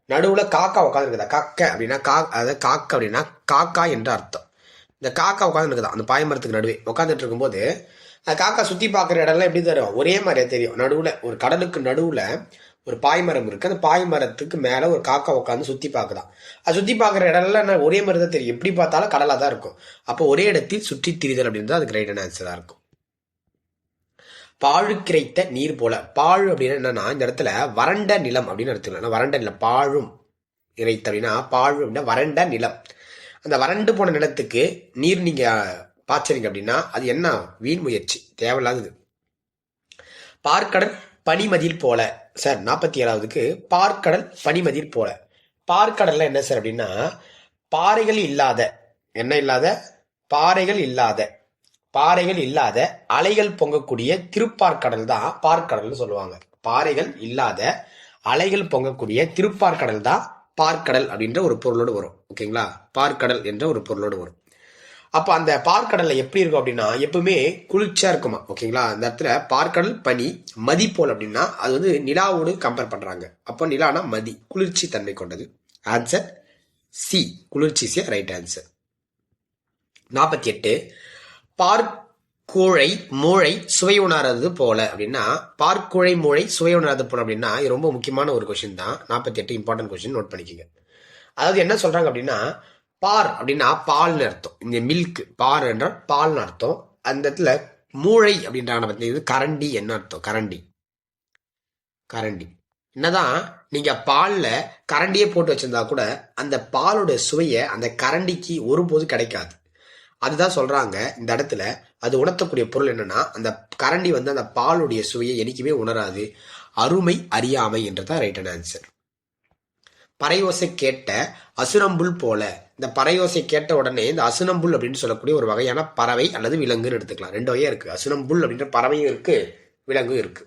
நடுவுல காக்கா உட்காந்துருக்குதா. காக்க அப்படின்னா அதாவது காக்கா அப்படின்னா காக்கா என்ற அர்த்தம். இந்த காக்கா உட்காந்துருக்குதா அந்த பாய்மரத்துக்கு நடுவே உட்காந்துட்டு இருக்கும்போது காக்கா சுத்தி பார்க்குற இடம்லாம் எப்படி தரும், ஒரே மாதிரியா தெரியும். நடுவுல ஒரு கடலுக்கு நடுவுல ஒரு பாய்மரம் இருக்கு. அந்த பாய்மரத்துக்கு மேல ஒரு காக்கா உட்காந்து சுத்தி பார்க்குதான். அது சுத்தி பார்க்குற இடம்லாம் ஒரே மாதிரி தான் தெரியும். எப்படி பார்த்தாலும் கடலா தான் இருக்கும். அப்போ ஒரே இடத்தில் சுற்றி திரிதல் அப்படின்றது அதுக்கு ரைட்டான ஆன்சரா இருக்கும். பாழு கிடைத்த நீர் போல. பாழு அப்படின்னா என்னன்னா, இந்த இடத்துல வறண்ட நிலம் அப்படின்னு எடுத்துக்கலாம். வறண்ட நிலம் பாழும் இறைத்த அப்படின்னா, பாழு அப்படின்னா வறண்ட நிலம். அந்த வறண்டு போன நிலத்துக்கு நீர் நீங்க பாய்ச்சறீங்க அப்படின்னா அது என்ன, வீண் முயற்சி, தேவையில்லாதது. பார்க்கடல் பனிமதில் போல. சார் 47வதுக்கு பார்க்கடல் பனிமதில் போல. பார்க்கடல்ல என்ன சார் அப்படின்னா, பாறைகள் இல்லாத, என்ன இல்லாத, பாறைகள் இல்லாத, பாறைகள் இல்லாத அலைகள் பொங்கக்கூடிய திருப்பார்கடல் தான் பார்க்கடல்னு சொல்லுவாங்க. பாறைகள் இல்லாத அலைகள் பொங்கக்கூடிய திருப்பார்கடல் தான் பார்க்கடல் அப்படின்ற ஒரு பொருளோடு வரும். ஓகேங்களா, பார்க்கடல் என்ற ஒரு பொருளோடு வரும். அப்ப அந்த பார்க்கடல்ல எப்படி இருக்கும் அப்படின்னா எப்பவுமே குளிர்ச்சியா இருக்குமா. ஓகேங்களா, அந்த இடத்துல பார்க்கடல் பனி மதி போல் அப்படின்னா அது வந்து நிலாவோடு கம்பேர் பண்றாங்க. அப்போ நிலானா மதி, குளிர்ச்சி தன்மை கொண்டது. ஆன்சர் சி, குளிர்ச்சி சி ரைட் ஆன்சர். 48 பார்க்குழை மூளை சுவை உணராதது போல அப்படின்னா, பார்க்குழை மூளை சுவை உணராதது போல அப்படின்னா இது ரொம்ப முக்கியமான ஒரு கொஸ்டின் தான். 48 இம்பார்ட்டன்ட் கொஸ்டின், நோட் பண்ணிக்கோங்க. அதாவது என்ன சொல்றாங்க அப்படின்னா, பார் அப்படின்னா பால்னு அர்த்தம். இந்த மில்க் பார் என்றால் பால்னு அர்த்தம். அந்த இடத்துல மூளை அப்படின்றாங்க இது கரண்டி என்ன அர்த்தம், கரண்டி. கரண்டி என்னதான் நீங்க பால்ல கரண்டியே போட்டு வச்சிருந்தா கூட அந்த பாலோட சுவையை அந்த கரண்டிக்கு ஒருபோது கிடைக்காது. அதுதான் சொல்றாங்க இந்த இடத்துல. அது உணர்த்தக்கூடிய பொருள் என்னன்னா, அந்த கரண்டி வந்து அந்த பாலுடைய சுவையை என்னைக்குமே உணராது. அருமை அறியாமை என்றதான் ரைட்டான ஆன்சர். பறையோசை கேட்ட அசுரம்புல் போல. இந்த பறையோசை கேட்ட உடனே இந்த அசுனம்புல் அப்படின்னு சொல்லக்கூடிய ஒரு வகையான பறவை அல்லது விலங்குன்னு எடுத்துக்கலாம். ரெண்டு வகையா இருக்கு. அசுனம்புல் அப்படின்ற பறவையும் இருக்கு, விலங்கும் இருக்கு.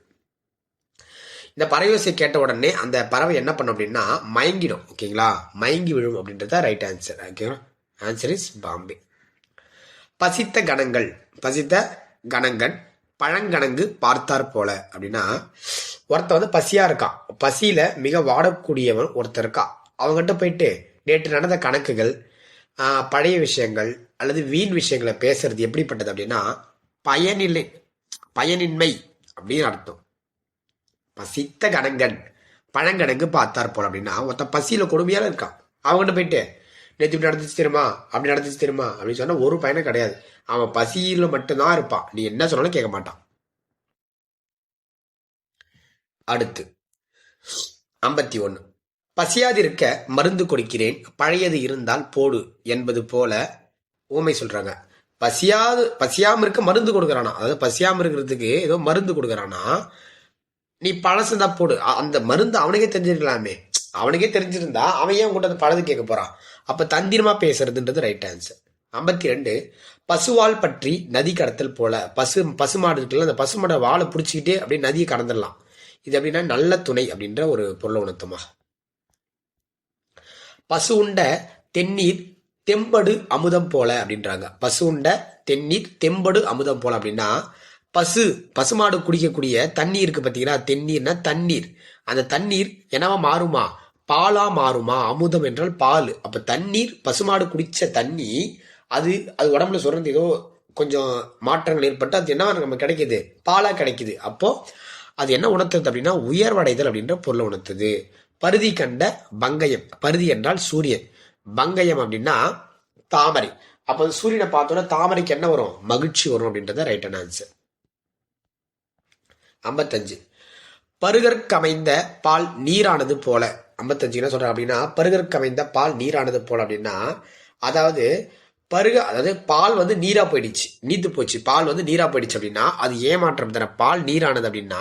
இந்த பறையோசை கேட்ட உடனே அந்த பறவை என்ன பண்ணும் அப்படின்னா மயங்கிடும். ஓகேங்களா, மயங்கி விழும் அப்படின்றத ரைட் ஆன்சர். ஓகேவா, ஆன்சர் இஸ் பாம்பே. பசித்த கணங்கள், பசித்த கணங்கன் பழங்கணங்கு பார்த்தார் போல அப்படின்னா, ஒருத்தன் வந்து பசியா இருக்கான், பசியில மிக வாடக்கூடியவன் ஒருத்தர் இருக்கா. அவங்ககிட்ட போயிட்டு நேற்று நடந்த கணக்குகள், பழைய விஷயங்கள் அல்லது வீண் விஷயங்களை பேசுறது எப்படிப்பட்டது அப்படின்னா பயனின்மை அப்படின்னு அர்த்தம். பசித்த கணங்கன் பழங்கணங்கு பார்த்தார் போல அப்படின்னா ஒருத்தன் பசியில கொடுமையால இருக்கான். அவங்ககிட்ட போயிட்டு நேற்று இப்படி நடந்துச்சு தெரியுமா, அப்படி நடந்துச்சு தெரியுமா அப்படின்னு சொன்னா ஒரு பயனும் கிடையாது. அவன் பசியில மட்டும்தான் இருப்பான், நீ என்ன சொன்னாலும் கேட்க மாட்டான். அடுத்து 51 பசியாதிருக்க மருந்து கொடுக்கிறேன், பழையது இருந்தால் போடு என்பது போல ஊமை சொல்றாங்க. பசியாம இருக்க மருந்து கொடுக்கறானா, அதாவது பசியாம இருக்கிறதுக்கு ஏதோ மருந்து கொடுக்கறானா, நீ பழசுதான் போடு. அந்த மருந்து அவனுக்கே தெரிஞ்சிருக்கலாமே, அவனுக்கே தெரிஞ்சிருந்தா அவன் ஏன் உங்கள்கிட்ட பழது கேட்க போறான். அப்ப தந்திரமா பேசுறதுன்றது ரைட் ஆன்சர். 52 பசுவால் பற்றி நதி கடத்தல் போல. பசுமாடு இருக்குல்ல, அந்த பசுமாட வாழை பிடிச்சிக்கிட்டே அப்படியே நதியை கடந்துடலாம். இது அப்படின்னா நல்ல துணை அப்படின்ற ஒரு பொருளை உணர்த்துமா. பசு உண்ட தென்னீர் தெம்படு அமுதம் போல அப்படின்றாங்க. பசு உண்ட தென்னீர் தெம்படு அமுதம் போல அப்படின்னா பசுமாடு குடிக்கக்கூடிய தண்ணீர் இருக்கு பார்த்தீங்கன்னா, தென்னீர்னா தண்ணீர். அந்த தண்ணீர் என்னவா மாறுமா, பாலா மாறுமா. அமுதம் என்றால் பால். அப்ப தண்ணீர், பசுமாடு குடிச்ச தண்ணி அது உடம்புல சொல்றது ஏதோ கொஞ்சம் மாற்றங்கள் ஏற்பட்டு அது என்னவா நமக்கு கிடைக்குது, பாலா கிடைக்குது. அப்போ அது என்ன உணர்த்துது அப்படின்னா உயர்வடைதல் அப்படின்ற பொருளை உணர்த்துது. பருதி கண்ட பங்கயம், பருதி என்றால் சூரியன், பங்கயம் அப்படின்னா தாமரை. அப்போ சூரியனை பார்த்தோன்னா தாமரைக்கு என்ன வரும், மகிழ்ச்சி வரும் அப்படின்றத ரைட்டான ஆன்சர். 55 பருகற்கமைந்த பால் நீரானது போல. 55 என்ன சொல்றாங்க அப்படின்னா, பருகற்கமைந்த பால் நீரானது போல அப்படின்னா, அதாவது அதாவது பால் வந்து நீரா போயிடுச்சு, நீத்து போச்சு, பால் வந்து நீரா போயிடுச்சு அப்படின்னா அது ஏமாற்றம் தர. பால் நீரானது அப்படின்னா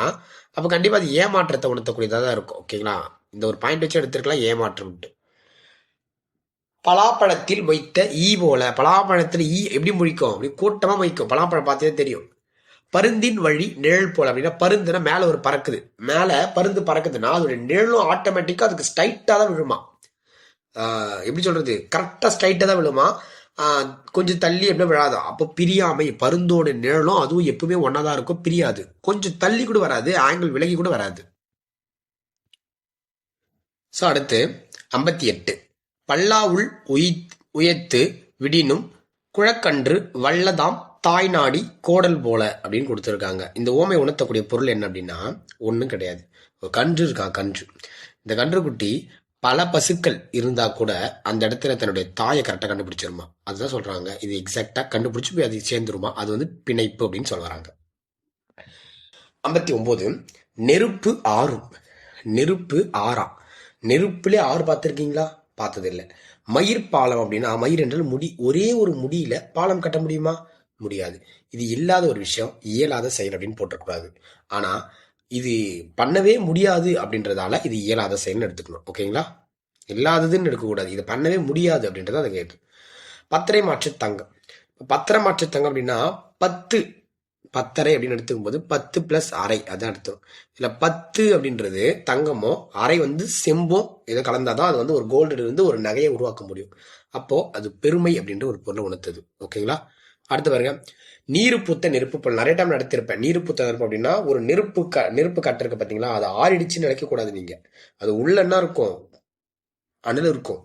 அப்ப கண்டிப்பா அது ஏமாற்றத்தை உணர்த்தக்கூடியதா தான் இருக்கும். ஓகேங்களா, இந்த ஒரு பாயிண்ட் வச்சு எடுத்துருக்கலாம், ஏமாற்றம். பலாப்பழத்தில் மொய்த்த ஈ போல. பலாப்பழத்துல ஈ எப்படி மொழிக்கும், அப்படி கூட்டமா மொய்க்கும். பலாப்பழம் பார்த்தே தெரியும். பருந்தின் வழி நிழல் போல அப்படின்னா, பருந்துனா மேல ஒரு பறக்குது, மேல பருந்து பறக்குதுன்னா அதோட நிழலும் ஆட்டோமேட்டிக்கா அதுக்கு ஸ்ட்ரைட்டா தான் விழுமா. எப்படி சொல்றது, கரெக்டா ஸ்ட்ரைட்டா தான் விழுமா. கொஞ்சம் தள்ளி எப்படி விழாது. அப்போ பிரியாமை, பருந்தோட நிழலும் அதுவும் எப்பவுமே ஒன்னாதான் இருக்கும், பிரியாது. கொஞ்சம் தள்ளி கூட வராது, ஆங்கிள் விலகி கூட வராது. ஸோ அடுத்து 58. பல்லாவுள் உயர்த்து விடினும் குழக்கன்று வல்லதாம் தாய்நாடி கோடல் போல அப்படின்னு கொடுத்துருக்காங்க. இந்த ஓமை உணர்த்தக்கூடிய பொருள் என்ன அப்படின்னா ஒன்றும் கிடையாது. ஒரு கன்று இருக்கான், கன்று. இந்த கன்றுக்குட்டி பல பசுக்கள் இருந்தா கூட அந்த இடத்துல தன்னுடைய தாயை கரெக்டாக கண்டுபிடிச்சிருமா. அதுதான் சொல்றாங்க. இது எக்ஸாக்டா கண்டுபிடிச்சு போய் அது சேர்ந்துருமா. அது வந்து பிணைப்பு அப்படின்னு சொல்றாங்க. 59. நெருப்பு ஆறும். நெருப்பு ஆறா. நெருப்புலே ஆறு பார்த்துருக்கீங்களா? பார்த்தது இல்லை. மயிர் பாலம் அப்படின்னா, மயிர் என்றால் முடி. ஒரே ஒரு முடியில பாலம் கட்ட முடியுமா? முடியாது. இது இல்லாத ஒரு விஷயம், இயலாத செயல் அப்படின்னு போட்டக்கூடாது. ஆனா இது பண்ணவே முடியாது அப்படின்றதால இது இயலாத செயல்னு எடுத்துக்கணும். ஓகேங்களா? இல்லாததுன்னு எடுக்கக்கூடாது. இது பண்ணவே முடியாது அப்படின்றத அதை கேட்டு. பத்தரை மாற்று தங்கம். பத்தரை மாற்று தங்கம் அப்படின்னா 10 பத்தரை அப்படின்னு எடுத்துக்கும் போது 10 + அரை அதான் எடுத்தோம். இதுல 10 அப்படின்றது தங்கமோ, அரை வந்து செம்போ இதை கலந்தாதான் அது வந்து ஒரு கோல்டு இருந்து ஒரு நகையை உருவாக்க முடியும். அப்போ அது பெருமை அப்படின்ற ஒரு பொருளை உணர்த்துது. ஓகேங்களா? அடுத்து பாருங்க, நீரு பூத்த நெருப்பு பொருள். நிறைய டைம் நடத்திருப்பேன். நீரு பூத்த நெருப்பு அப்படின்னா ஒரு நெருப்பு கட்டு இருக்கு பார்த்தீங்களா, அதை ஆறிடுச்சுன்னு நினைக்க கூடாது நீங்க. அது உள்ள என்ன இருக்கும்? அனல் இருக்கும்.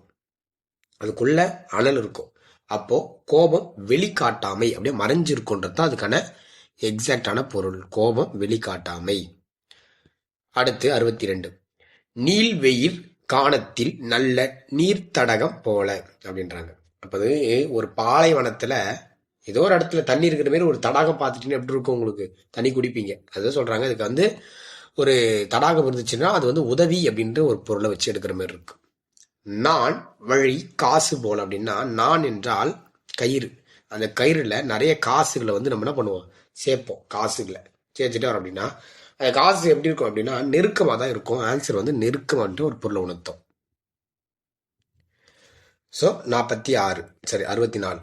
அதுக்குள்ள அனல் இருக்கும். அப்போ கோபம் வெளிக்காட்டாமை, அப்படியே மறைஞ்சிருக்குன்றது தான் அதுக்கான எக்ஸாக்டான பொருள். கோபம் வெளிக்காட்டாமை. அடுத்து 62. நீள்வெயிர் காணத்தில் நல்ல நீர்த்தடகம் போல அப்படின்றாங்க. அப்போ ஒரு பாலைவனத்துல ஏதோ ஒரு இடத்துல தண்ணி இருக்கிற மாதிரி ஒரு தடாகம் பார்த்துட்டீங்கன்னா எப்படி இருக்கும் உங்களுக்கு? தண்ணி குடிப்பீங்க. அதுதான் சொல்றாங்க. இதுக்கு வந்து ஒரு தடாகம் இருந்துச்சுன்னா அது வந்து உதவி அப்படின்ற ஒரு பொருளை வச்சு எடுக்கிற மாதிரி இருக்கு. நான் வழி காசு போல அப்படின்னா, நான் என்றால் கயிறு. அந்த கயிறுல நிறைய காசுகளை வந்து நம்ம என்ன பண்ணுவோம்? சேர்ப்போம். காசுகளை சேர்த்துட்டே வரோம் அப்படின்னா அந்த காசு எப்படி இருக்கும் அப்படின்னா நெருக்கமாக தான் இருக்கும். ஆன்சர் வந்து நெருக்கமாட்டு ஒரு பொருளை உணர்த்தும். ஸோ 64.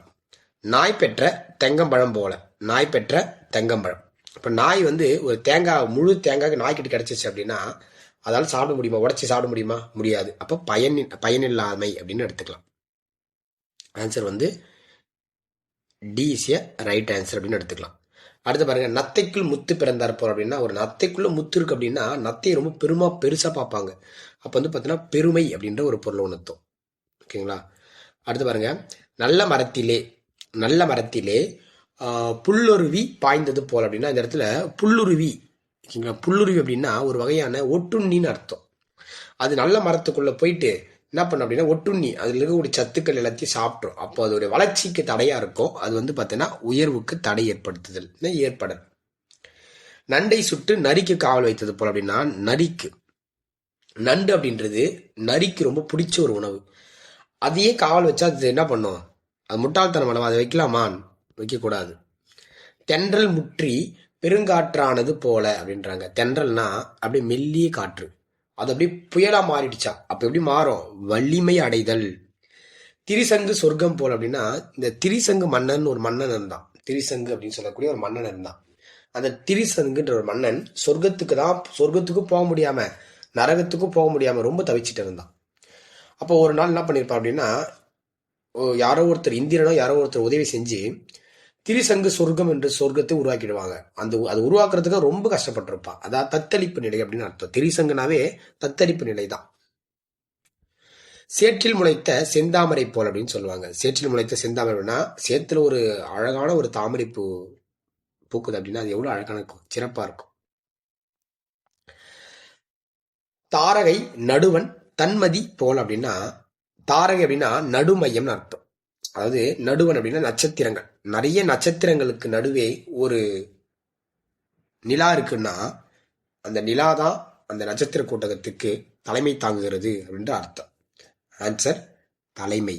நாய் பெற்ற தெங்கம்பழம் போல. நாய் பெற்ற தெங்கம்பழம். இப்போ நாய் வந்து ஒரு தேங்காய், முழு தேங்காய் நாய்க்கிட்ட கிடைச்சிச்சு அப்படின்னா அதால சாப்பிட முடியுமா? உடச்சி சாப்பிட முடியுமா? முடியாது. அப்போ பயனில்லாமை அப்படின்னு எடுத்துக்கலாம். ஆன்சர் வந்து D is a right answer அப்படின்னு எடுத்துக்கலாம். அடுத்து பாருங்க, நத்தைக்குள் முத்து பிறந்தார் போல் அப்படின்னா, ஒரு நத்தைக்குள்ள முத்து இருக்கு அப்படின்னா நத்தையை ரொம்ப பெருசா பார்ப்பாங்க. அப்போ வந்து பார்த்தீங்கன்னா பெருமை அப்படின்ற ஒரு பொருளை உணர்த்தும். ஓகேங்களா? அடுத்து பாருங்க, நல்ல மரத்திலே புல்லுருவி பாய்ந்தது போல் அப்படின்னா, இந்த இடத்துல புல்லுருவி. ஓகேங்களா? புல்லுருவி அப்படின்னா ஒரு வகையான ஒட்டுண்ணின்னு அர்த்தம். அது நல்ல மரத்துக்குள்ள போயிட்டு என்ன பண்ண அப்படின்னா ஒட்டுண்ணி, அதுல இருக்கக்கூடிய சத்துக்கள் எல்லாத்தையும் சாப்பிட்ரும். அப்போ அதோடைய வளர்ச்சிக்கு தடையா இருக்கும். அது வந்து பார்த்தீங்கன்னா உயர்வுக்கு தடை ஏற்படுத்துதல் ஏற்படல். நண்டை சுட்டு நரிக்கு காவல் வைத்தது போல் அப்படின்னா, நரிக்கு நண்டு அப்படின்றது நரிக்கு ரொம்ப பிடிச்ச ஒரு உணவு. அதையே காவல் வச்சா அது என்ன பண்ணும்? அது முட்டாள்தனம் அளவு. அதை வைக்கலாமா? வைக்கக்கூடாது. தென்றல் முற்றி பெருங்காற்றானது போல அப்படின்றாங்க. தென்றல்னா அப்படியே மெல்லிய காற்று, அது அப்படியே புயலா மாறிடுச்சா அப்ப எப்படி மாறும்? வலிமை அடைதல். திரிசங்கு சொர்க்கம் போல அப்படின்னா, இந்த திரிசங்கு மன்னன் ஒரு மன்னன் இருந்தான். திரிசங்கு அப்படின்னு சொல்லக்கூடிய ஒரு மன்னன் இருந்தான். அந்த திரிசங்குன்ற ஒரு மன்னன் சொர்க்கத்துக்கும் போக முடியாம நரகத்துக்கும் போக முடியாம ரொம்ப தவிச்சிட்டு இருந்தான். அப்போ ஒரு நாள் என்ன பண்ணிருப்பான் அப்படின்னா, யாரோ ஒருத்தர், இந்திரனோ யாரோ ஒருத்தர் உதவி செஞ்சு திரிசங்கு சொர்க்கம் என்று சொர்க்கத்தை உருவாக்கிடுவாங்க. அது உருவாக்குறதுக்கு ரொம்ப கஷ்டப்பட்டிருப்பான். அதாவது தத்தளிப்பு நிலை அப்படின்னு அர்த்தம். திரிசங்குனாவே தத்தளிப்பு நிலை தான். சேற்றில் முளைத்த செந்தாமரை போல் அப்படின்னு சொல்லுவாங்க. சேற்றில் முளைத்த செந்தாமரைனா, சேத்துல ஒரு அழகான ஒரு தாமரை பூ பூக்குது அப்படின்னா அது எவ்வளவு அழகான இருக்கும், சிறப்பா இருக்கும். தாரகை நடுவன் தன்மதி போல் அப்படின்னா, தாரகை அப்படின்னா நடுமையம்னு அர்த்தம். அதாவது நடுவன் அப்படின்னா நட்சத்திரங்கள். நிறைய நட்சத்திரங்களுக்கு நடுவே ஒரு நிலா இருக்குன்னா அந்த நிலா தான் அந்த நட்சத்திர கூட்டத்துக்கு தலைமை தாங்குகிறது அப்படின்ற அர்த்தம். ஆன்சர் தலைமை.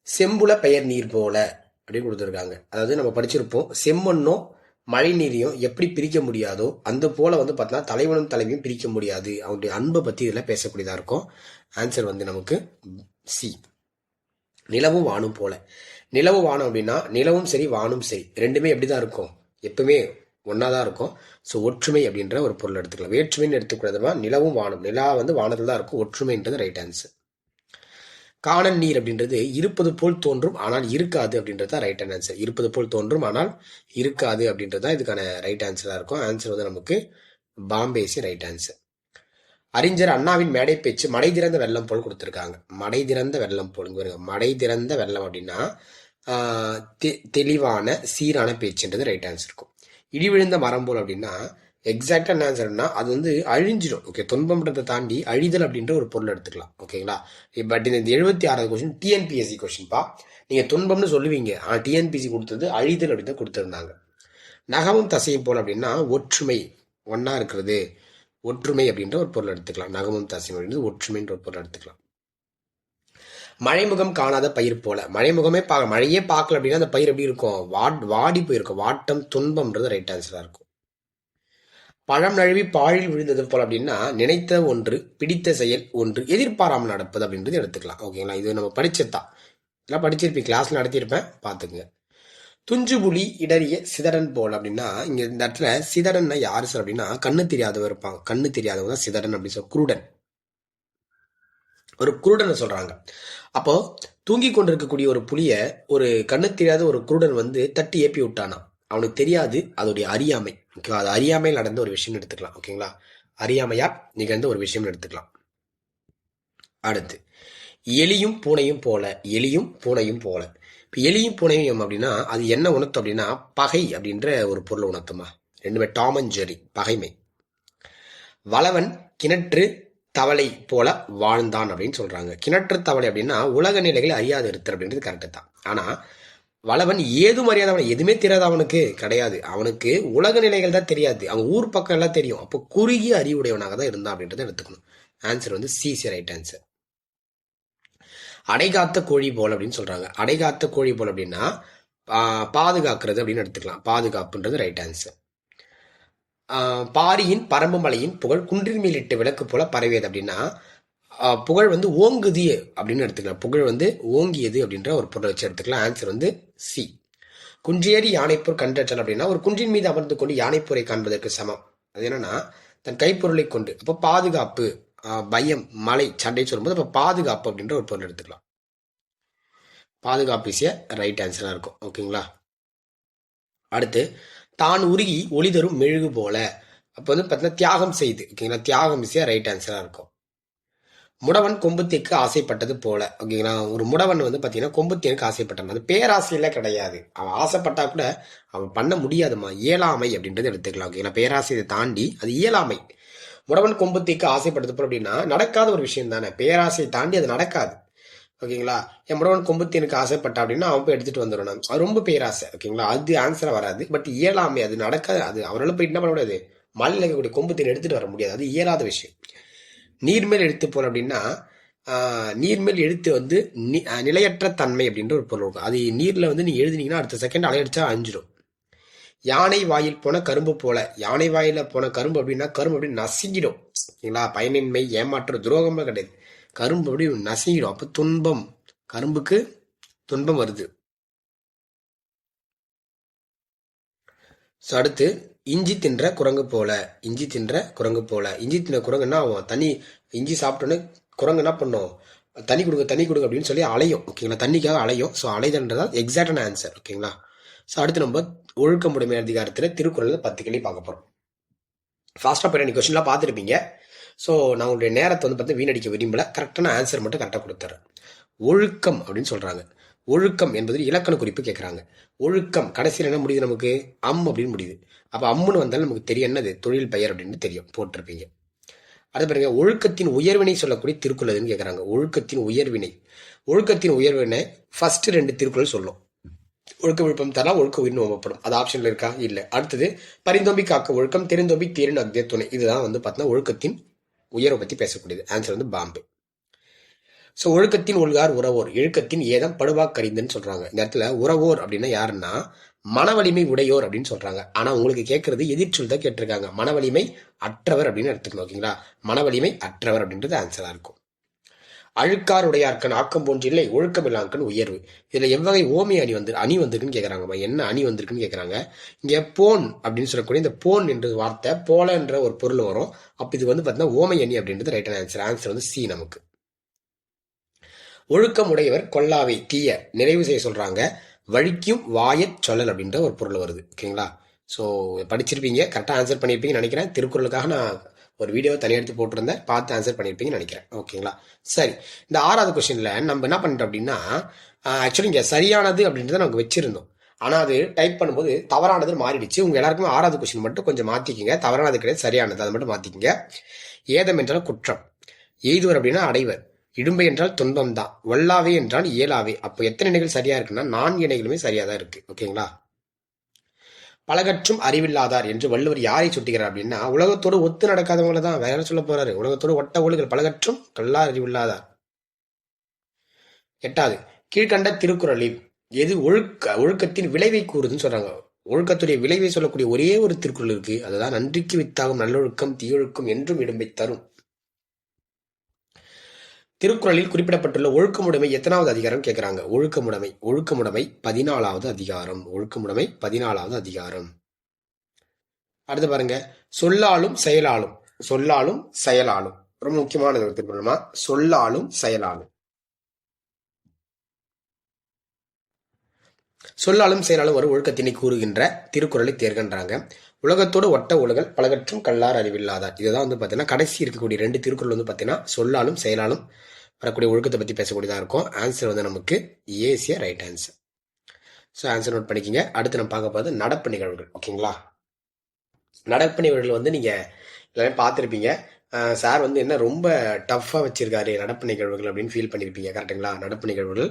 செம்புல பெயர் நீர் போல அப்படின்னு கொடுத்துருக்காங்க. அதாவது நம்ம படிச்சிருப்போம், செம்மண்ணும் மழை நீரையும் எப்படி பிரிக்க முடியாதோ அந்த போல வந்து பார்த்தீங்கன்னா தலைவனும் தலைவியும் பிரிக்க முடியாது. அவனுடைய அன்பை பத்தி இதில் பேசக்கூடியதா இருக்கும். ஆன்சர் வந்து நமக்கு சி. நிலவும் வானும் போல. நிலவு வானம் அப்படின்னா நிலவும் சரி வானும் சரி ரெண்டுமே எப்படிதான் இருக்கும்? எப்பவுமே ஒன்னாதான் இருக்கும். ஸோ ஒற்றுமை அப்படின்ற ஒரு பொருள் எடுத்துக்கலாம். வேற்றுமைன்னு எடுத்துக்கூடாதுமா. நிலவும் வானம், நிலா வந்து வானத்தில் தான் இருக்கும். ஒற்றுமைன்றது ரைட் ஆன்சர். காணல் நீர் அப்படின்றது இருப்பது போல் தோன்றும் ஆனால் இருக்காது அப்படின்றது தான் ரைட் ஆன்சர். இருப்பது போல் தோன்றும் ஆனால் இருக்காது அப்படின்றது தான் இதுக்கான ரைட் ஆன்சரா இருக்கும். ஆன்சர் வந்து நமக்கு பாம்பேசி ரைட் ஆன்சர். அறிஞர் அண்ணாவின் மேடை பேச்சு மடை திறந்த வெள்ளம் போல் கொடுத்துருக்காங்க. மடை திறந்த வெள்ளம் போல் மடை திறந்த வெள்ளம் அப்படின்னா தெளிவான சீரான பேச்சுன்றது ரைட் ஆன்சர் இருக்கும். இடி விழுந்த மரம் போல் அப்படின்னா எக்ஸாக்டா என்ன ஆன்சர்னா அது வந்து அழிஞ்சிடும். ஓகே, துன்பம்ன்றதை தாண்டி அழிதல் அப்படின்ற ஒரு பொருள் எடுத்துக்கலாம். ஓகேங்களா? பட் இந்த 76வது கொஸ்டின் டிஎன்பிஎஸ்சி கொஸ்டின்பா. நீங்க துன்பம்னு சொல்லுவீங்க, ஆனா டிஎன்பிஎஸ்சி கொடுத்தது அழிதல் அப்படின்னு கொடுத்துருந்தாங்க. நகமும் தசையும் போல் அப்படின்னா ஒற்றுமை, ஒன்னா இருக்கிறது, ஒற்றுமை அப்படின்ற ஒரு பொருள் எடுத்துக்கலாம். நகமும் தசையும் அப்படின்றது ஒற்றுமைன்ற ஒரு பொருள் எடுத்துக்கலாம். மழைமுகம் காணாத பயிர் போல, மழைமுகமே மழையே பார்க்கல அப்படின்னா அந்த பயிர் எப்படி இருக்கும்? வாடி போயிருக்கும். வாட்டம் துன்பம்ன்றது ரைட் ஆன்சரா இருக்கும். பழம் நழுவி பாழில் விழுந்தது போல அப்படின்னா நினைத்த ஒன்று, பிடித்த செயல் ஒன்று, எதிர்பாராமல் நடப்பது அப்படின்றது எடுத்துக்கலாம். ஓகேங்களா? இது நம்ம படிச்சதுதான், இதெல்லாம் படிச்சிருப்பீங்க, கிளாஸ்ல நடத்தியிருப்பேன், பாத்துக்குங்க. துஞ்சு புலி இடறிய சிதறன் போல் அப்படின்னா இங்க இந்த இடத்துல சிதறன்னா யாரு சார் அப்படின்னா கண்ணு தெரியாதவர் இருப்பாங்க. கண்ணு தெரியாதவங்க தான் சிதறன் அப்படின்னு சொல்ல, குருடன், ஒரு குருடனை சொல்றாங்க. அப்போ தூங்கி கொண்டிருக்கக்கூடிய ஒரு புலிய ஒரு கண்ணு தெரியாத ஒரு குருடன் வந்து தட்டி ஏப்பி விட்டானா. அவனுக்கு தெரியாது, அதோடைய அறியாமை. ஓகேவா? அது அறியாமையில் நடந்த ஒரு விஷயம் எடுத்துக்கலாம். ஓகேங்களா? அறியாமையா நிகழ்ந்த ஒரு விஷயம் எடுத்துக்கலாம். அடுத்து எலியும் பூனையும் போல, எலியும் பூனையும் போல. இப்போ எலியும் பூனையும் அப்படின்னா அது என்ன உணர்த்தும் அப்படின்னா பகை அப்படின்ற ஒரு பொருளை உணர்த்துமா. ரெண்டுமே டாம் அண்ட் ஜெர்ரி, பகைமை. வளவன் கிணற்று தவளை போல வாழ்ந்தான் அப்படின்னு சொல்றாங்க. கிணற்று தவளை அப்படின்னா உலக நிலைகளை அறியாது இருத்தல் அப்படின்றது கரெக்டு தான். ஆனா வளவன் ஏதும் அறியாதவன், எதுவுமே தெரியாது அவனுக்கு கிடையாது. அவனுக்கு உலக நிலைகள் தான் தெரியாது, அவன் ஊர் பக்கம் எல்லாம் தெரியும். அப்போ குறுகிய அறிவுடையவனாக தான் இருந்தான் அப்படின்றத எடுத்துக்கணும். ஆன்சர் வந்து சிசி ரைட் ஆன்சர். அடைகாத்த கோழி போல் அப்படின்னு சொல்றாங்க. அடைகாத்த கோழி போல் அப்படின்னா பாதுகாக்கிறது அப்படின்னு எடுத்துக்கலாம். பாதுகாப்புன்றது ரைட் ஆன்சர். பாரியின் பரம்பு மலையின் புகழ் குன்றின் மேல் இட்டு விளக்கு போல பரவியது அப்படின்னா புகழ் வந்து ஓங்குது அப்படின்னு எடுத்துக்கலாம். புகழ் வந்து ஓங்கியது அப்படின்ற ஒரு பொருளை வச்சு எடுத்துக்கலாம். ஆன்சர் வந்து சி. குன்றியேறி யானைப்போர் கண்டற்றல் அப்படின்னா ஒரு குன்றின் மீது அமர்ந்து கொண்டு யானைப்போரை காண்பதற்கு சமம். அது என்னன்னா தன் கைப்பொருளை கொண்டு. அப்போ பாதுகாப்பு, பயம், மலை, சண்டை சொல்லும்போது அப்போ பாதுகாப்பு அப்படின்ற ஒரு பொருள் எடுத்துக்கலாம். பாதுகாப்பு இஸ் ரைட் ஆன்சரா இருக்கும். ஓகேங்களா? அடுத்து தான் உருகி ஒளி தரும் மெழுகு போல, அப்போ வந்து பார்த்தீங்கன்னா தியாகம் செய்து. ஓகேங்களா? தியாகம் இஸ் ரைட் ஆன்சரா இருக்கும். முடவன் கொம்புத்தேக்கு ஆசைப்பட்டது போல. ஓகேங்களா? ஒரு முடவன் வந்து பாத்தீங்கன்னா கொம்புத்தேனுக்கு ஆசைப்பட்டான். அது பேராசையில கிடையாது, அவன் ஆசைப்பட்டா கூட அவன் பண்ண முடியாதுமா, இயலாமை அப்படின்றது எடுத்துக்கலாம். ஓகேங்களா? பேராசையை தாண்டி அது இயலாமை. முடவன் கொம்புத்தேக்கு ஆசைப்பட்டது போல அப்படின்னா நடக்காத ஒரு விஷயம் தானே, பேராசையை தாண்டி அது நடக்காது. ஓகேங்களா? என் முடவன் கொம்புத்தேனுக்கு ஆசைப்பட்டா அப்படின்னா அவன் போய் எடுத்துட்டு வந்துடணும், அது ரொம்ப பேராசை. ஓகேங்களா? அது ஆன்சரா வராது. பட் இயலாமை, அது நடக்காது. அது அவரால் போய் என்ன பண்ண முடியாது, மலையில் இருக்கக்கூடிய கொம்புத்தேன் எடுத்துட்டு வர முடியாது, அது இயலாத விஷயம். நீர்மேல் எழுத்து போல் அப்படின்னா நீர்மேல் எழுத்து வந்து நிலையற்ற தன்மை அப்படின்ற ஒரு பொருள் இருக்கும். அது நீர்ல வந்து நீ எழுதினீங்கன்னா அடுத்த செகண்ட் அலையடிச்சா அழிஞ்சிடும். யானை வாயில் போன கரும்பு போல, யானை வாயில போன கரும்பு அப்படின்னா கரும்பு அப்படி நசுங்கிடும். ஓகேங்களா? பயனின்மை, ஏமாற்ற, துரோகமே கிடையாது, கரும்பு அப்படி நசுங்கிடும். அப்ப துன்பம், கரும்புக்கு துன்பம் வருது. அடுத்து இஞ்சி தின்ற குரங்கு போல, இஞ்சி தின்ற குரங்கு போல. இஞ்சி தின்ற குரங்குன்னா அவன் தண்ணி, இஞ்சி சாப்பிட்டோன்னு குரங்கு என்ன பண்ணும், தண்ணி கொடுங்க தண்ணி கொடுங்க அப்படின்னு சொல்லி அலையும். ஓகேங்களா? தண்ணிக்காக அலையும். ஸோ அலைதல்ன்றதா எக்ஸாக்டான ஆன்சர். ஓகேங்களா? ஸோ அடுத்து நம்ம ஒழுக்கமுடைமை அதிகாரத்தில் திருக்குறள் 10 கேள்வி பார்க்க போறோம். ஃபாஸ்டா போய் நீங்க கொஸ்டின்லாம் பார்த்துருப்பீங்க. ஸோ நான் உங்களுடைய நேரத்தை வந்து பார்த்து வீணடிக்க விரும்பல, கரெக்டான ஆன்சர் மட்டும் கரெக்டாக கொடுத்துறேன். ஒழுக்கம் அப்படின்னு சொல்றாங்க. ஒழுக்கம் என்பது இலக்கண குறிப்பு கேட்கறாங்க. ஒழுக்கம் கடைசியில் என்ன முடியுது நமக்கு, அப்படின்னு முடியுது. அப்ப அம்முன்னு வந்தாலும் நமக்கு தெரியும் என்னது, தொழில் பெயர் அப்படின்னு தெரியும், போட்டிருப்பீங்க. அது பாருங்க, ஒழுக்கத்தின் உயர்வினை சொல்லக்கூடிய திருக்குறள் எதுன்னு கேட்கறாங்க. ஒழுக்கத்தின் உயர்வினை, ஒழுக்கத்தின் உயர்வினை ஃபர்ஸ்ட் 2 திருக்குறள் சொல்லும். ஒழுக்க விழுப்பம் தரா ஒழுக்க உயிர் நோம்பப்படும், அது ஆப்ஷன்ல இருக்கா, இல்ல. அடுத்தது பரிந்தோம்பி காக்க ஒழுக்கம், தெரிந்தோம்பி தீரன் அக்தே துணை. இதுதான் வந்து பார்த்தீங்கன்னா ஒழுக்கத்தின் உயர்வை பத்தி பேசக்கூடியது. ஆன்சர் வந்து பாம்பே. ஸோ ஒழுக்கத்தின் உள்கார் உறவோர், இழுக்கத்தின் ஏதம் படுவாக்கறிந்துன்னு சொல்றாங்க. இந்த இடத்துல உறவோர் அப்படின்னா யாருன்னா மனவலிமை உடையோர் அப்படின்னு சொல்றாங்க. ஆனா உங்களுக்கு கேட்கறது எதிர்ச்சொல் தான் கேட்டிருக்காங்க, மனவலிமை அற்றவர் அப்படின்னு எடுத்துக்கணும். ஓகேங்களா? மனவலிமை அற்றவர் அப்படின்றது ஆன்சரா இருக்கும். அழுக்கார் உடையார்க்கன் ஆக்கம் போன்றில்லை, ஒழுக்கம் இல்லாக்கன் உயர்வு. இதுல எவ்வகை ஓமை அணி வந்திருக்குன்னு கேட்கறாங்க. என்ன அணி வந்திருக்குன்னு கேட்கறாங்க. இங்க போன் அப்படின்னு சொல்லக்கூடிய இந்த போன் என்ற வார்த்தை போல என்ற ஒரு பொருள் வரும். அப்ப இது வந்து பாத்தீங்கன்னா ஓமை அணி அப்படின்றது ரைட்டான ஆன்சர். ஆன்சர் வந்து சி நமக்கு. ஒழுக்கம் உடையவர் கொல்லாவை தீய நிறைவு செய்ய சொல்றாங்க. வழிக்கும் வாயச் சொல்லல் அப்படின்ற ஒரு பொருள் வருது. ஓகேங்களா? ஸோ படிச்சிருப்பீங்க, கரெக்டாக ஆன்சர் பண்ணியிருப்பீங்கன்னு நினைக்கிறேன். திருக்குறளுக்காக நான் ஒரு வீடியோ தனியாக எடுத்து போட்டிருந்தேன், பார்த்து ஆன்சர் பண்ணியிருப்பீங்கன்னு நினைக்கிறேன். ஓகேங்களா? சரி, இந்த 6வது கொஸ்டின்ல நம்ம என்ன பண்ணிட்டோம் அப்படின்னா, ஆக்சுவலி இங்கே சரியானது அப்படின்றத நமக்கு வச்சிருந்தோம். ஆனால் அது டைப் பண்ணும்போது தவறானது மாறிடுச்சு. உங்க எல்லாருக்குமே 6வது கொஸ்டின் மட்டும் கொஞ்சம் மாற்றிக்கிங்க. தவறானது கிடையாது, சரியானது, அதை மட்டும் மாற்றிக்கிங்க. ஏதம் என்றால் குற்றம், எய்துவர் அப்படின்னா அடைவர், இடும்பை என்றால் துன்பம் தான், வல்லாவே என்றால் இயலாவே. அப்போ எத்தனை இணைகள் சரியா இருக்குன்னா 4 இணைகளுமே சரியா தான் இருக்கு. ஓகேங்களா? பலகற்றும் அறிவில்லாதார் என்று வள்ளுவர் யாரை சுட்டுகிறார் அப்படின்னா, உலகத்தோடு ஒத்து நடக்காதவங்கள தான். வேற சொல்ல போறாரு, உலகத்தோடு ஒட்ட ஒழுகல் பலகற்றும் கல்லார் அறிவில்லாதார். 8வது, கீழ்கண்ட திருக்குறளில் எது ஒழுக்கத்தின் விளைவை கூறுதுன்னு சொல்றாங்க. ஒழுக்கத்துடைய விளைவை சொல்லக்கூடிய ஒரே ஒரு திருக்குறள் இருக்கு, அதுதான் நன்றிக்கு வித்தாகும் நல்லொழுக்கம் தீயொழுக்கம் என்றும் இடும்பை தரும். திருக்குறளில் குறிப்பிடப்பட்டுள்ள ஒழுக்கமுடைமை எத்தனாவது அதிகாரம் கேட்கிறாங்க. ஒழுக்கமுடைமை 14வது அதிகாரம். ஒழுக்கமுடைமை 14வது அதிகாரம். அடுத்து பாருங்க, சொல்லாலும் செயலாலும். சொல்லாலும் செயலாலும் ரொம்ப முக்கியமானது ஒரு திருக்குறள்மா. சொல்லாலும் செயலாலும். சொல்லாலும் செயலாலும் ஒரு ஒழுக்கத்தினை கூறுகின்ற திருக்குறளை தேர்கின்றாங்க. உலகத்தோடு ஒட்ட ஒழுகல் பலகற்றும் கல்லார் அறிவில்லாதார். இதுதான் பாத்தீங்கன்னா கடைசி இருக்கக்கூடிய 2 திருக்குறள் பாத்தீங்கன்னா சொல்லாலும் செயலாலும் வரக்கூடிய ஒழுக்கத்தை பத்தி பேசக்கூடியதா இருக்கும். ஆன்சர் நமக்கு A is a right answer. So answer note பண்ணிக்கிங்க. அடுத்து நம்ம பார்க்க போகிறது நடப்பு நிகழ்வுகள். ஓகேங்களா? நடப்பு நிகழ்வுகள் நீங்க எல்லாரும் பார்த்துருப்பீங்க. சார் என்ன ரொம்ப டஃப்பாக வச்சிருக்காரு நடப்பு நிகழ்வுகள் அப்படின்னு ஃபீல் பண்ணியிருப்பீங்க. கரெக்டுங்களா? நடப்பு நிகழ்வுகள்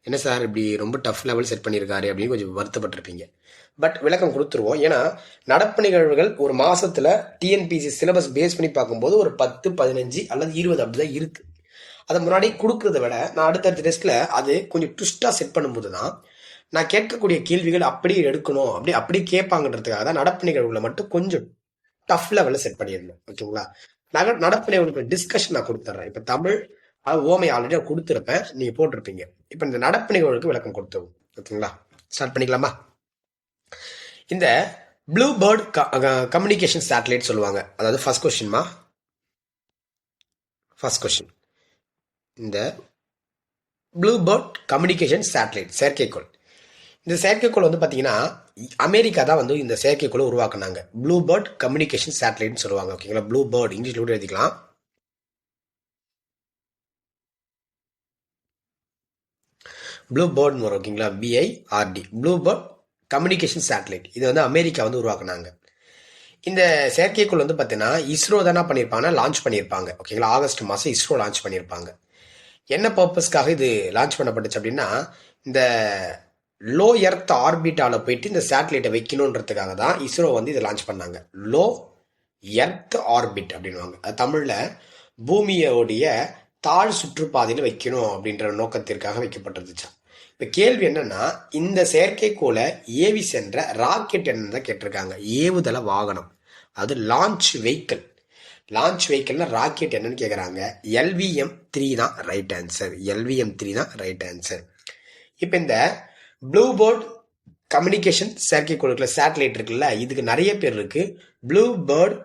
என்ன சார் இப்படி ரொம்ப டஃப் லெவல் செட் பண்ணியிருக்காரு அப்படின்னு கொஞ்சம் வருத்தப்பட்டிருப்பீங்க. பட் விளக்கம் கொடுத்துருவோம். ஏன்னா நடப்பு நிகழ்வுகள் ஒரு மாசத்துல டிஎன்பிசி சிலபஸ் பேஸ் பண்ணி பார்க்கும்போது ஒரு 10, 15 அல்லது 20 அப்படிதான் இருக்கு. அதை முன்னாடி கொடுக்கறத விட நான் அடுத்தடுத்த டெஸ்ட்ல அது கொஞ்சம் ட்விஸ்டா செட் பண்ணும்போது தான் நான் கேட்கக்கூடிய கேள்விகள் அப்படியே எடுக்கணும், அப்படியே கேட்பாங்கன்றதுக்காக தான் நடப்பு நிகழ்வுகளை மட்டும் கொஞ்சம் டஃப் லெவல்ல செட் பண்ணியிருந்தேன். ஓகேங்களா? நடப்பு நிகழ்வுகளுக்கு டிஸ்கஷன் நான் கொடுத்துட்றேன். இப்ப தமிழ் ஓமை ஆல்ரெடி கொடுத்துருப்பேன், நீங்க போட்டிருப்பீங்க. இப்ப இந்த நடப்பு நிகழ்வுகளுக்கு விளக்கம் கொடுத்துருவோம். ஓகேங்களா? ஸ்டார்ட் பண்ணிக்கலாமா? இந்த ப்ளூ பேர்ட் கம்யூனிகேஷன் சேட்டலைட் சொல்லுவாங்க. அதாவது ஃபர்ஸ்ட் கொஸ்டின்மா. ஃபர்ஸ்ட் கொஸ்டின், இந்த ப்ளூ பேர்ட் கம்யூனிகேஷன் சேட்டலைட் செயற்கைக்கோள். இந்த செயற்கைக்கோள் பாத்தீங்கன்னா அமெரிக்கா தான் இந்த செயற்கைக்கோளை உருவாக்குனாங்க. ப்ளூ பேர்ட் கம்யூனிகேஷன் சேட்டலைட்னு சொல்லுவாங்க. ஓகேங்களா? ப்ளூ பேர்ட் இங்கிலீஷ்ல கூட எழுதிக்கலாம். ப்ளூ பேர்ட் வரும். ஓகேங்களா? BIRD blue bird communication satellite. இது அமெரிக்கா உருவாக்குனாங்க. இந்த செயற்கைக்கோள் பார்த்தீங்கன்னா இஸ்ரோ தானே பண்ணியிருப்பாங்க, லான்ச் பண்ணியிருப்பாங்க. ஓகேங்களா? ஆகஸ்ட் மாதம் இஸ்ரோ லான்ச் பண்ணியிருப்பாங்க. என்ன பர்பஸ்க்காக இது லான்ச் பண்ணப்பட்டுச்சு அப்படின்னா, இந்த லோ எர்த் ஆர்பிட்டால போயிட்டு இந்த சேட்டலைட்டை வைக்கணுன்றதுக்காக தான் இஸ்ரோ இதை லான்ச் பண்ணாங்க. லோ எர்த் ஆர்பிட் அப்படின்வாங்க. அது தமிழ்ல பூமியோடைய தாழ் சுற்றுப்பாதையில் வைக்கணும் அப்படின்ற நோக்கத்திற்காக வைக்கப்பட்டிருந்துச்சா. இப்ப கேள்வி என்னன்னா, இந்த செயற்கைக்கோளை ஏவி சென்ற ராக்கெட் என்னன்னு தான் கேட்டிருக்காங்க. ஏவுதள வாகனம், அது லான்ச் வெஹிக்கிள். லான்ச் வெஹிக்கிள்னா ராக்கெட் என்னன்னு கேட்குறாங்க. LVM-3 தான் ரைட் ஆன்சர். LVM-3 தான் ரைட் ஆன்சர். இப்போ இந்த ப்ளூ பேர்ட் கம்யூனிகேஷன் செயற்கைக்கோளுக்குள்ள சேட்டலைட் இருக்குல்ல, இதுக்கு நிறைய பேர் இருக்கு. ப்ளூ பேர்ட்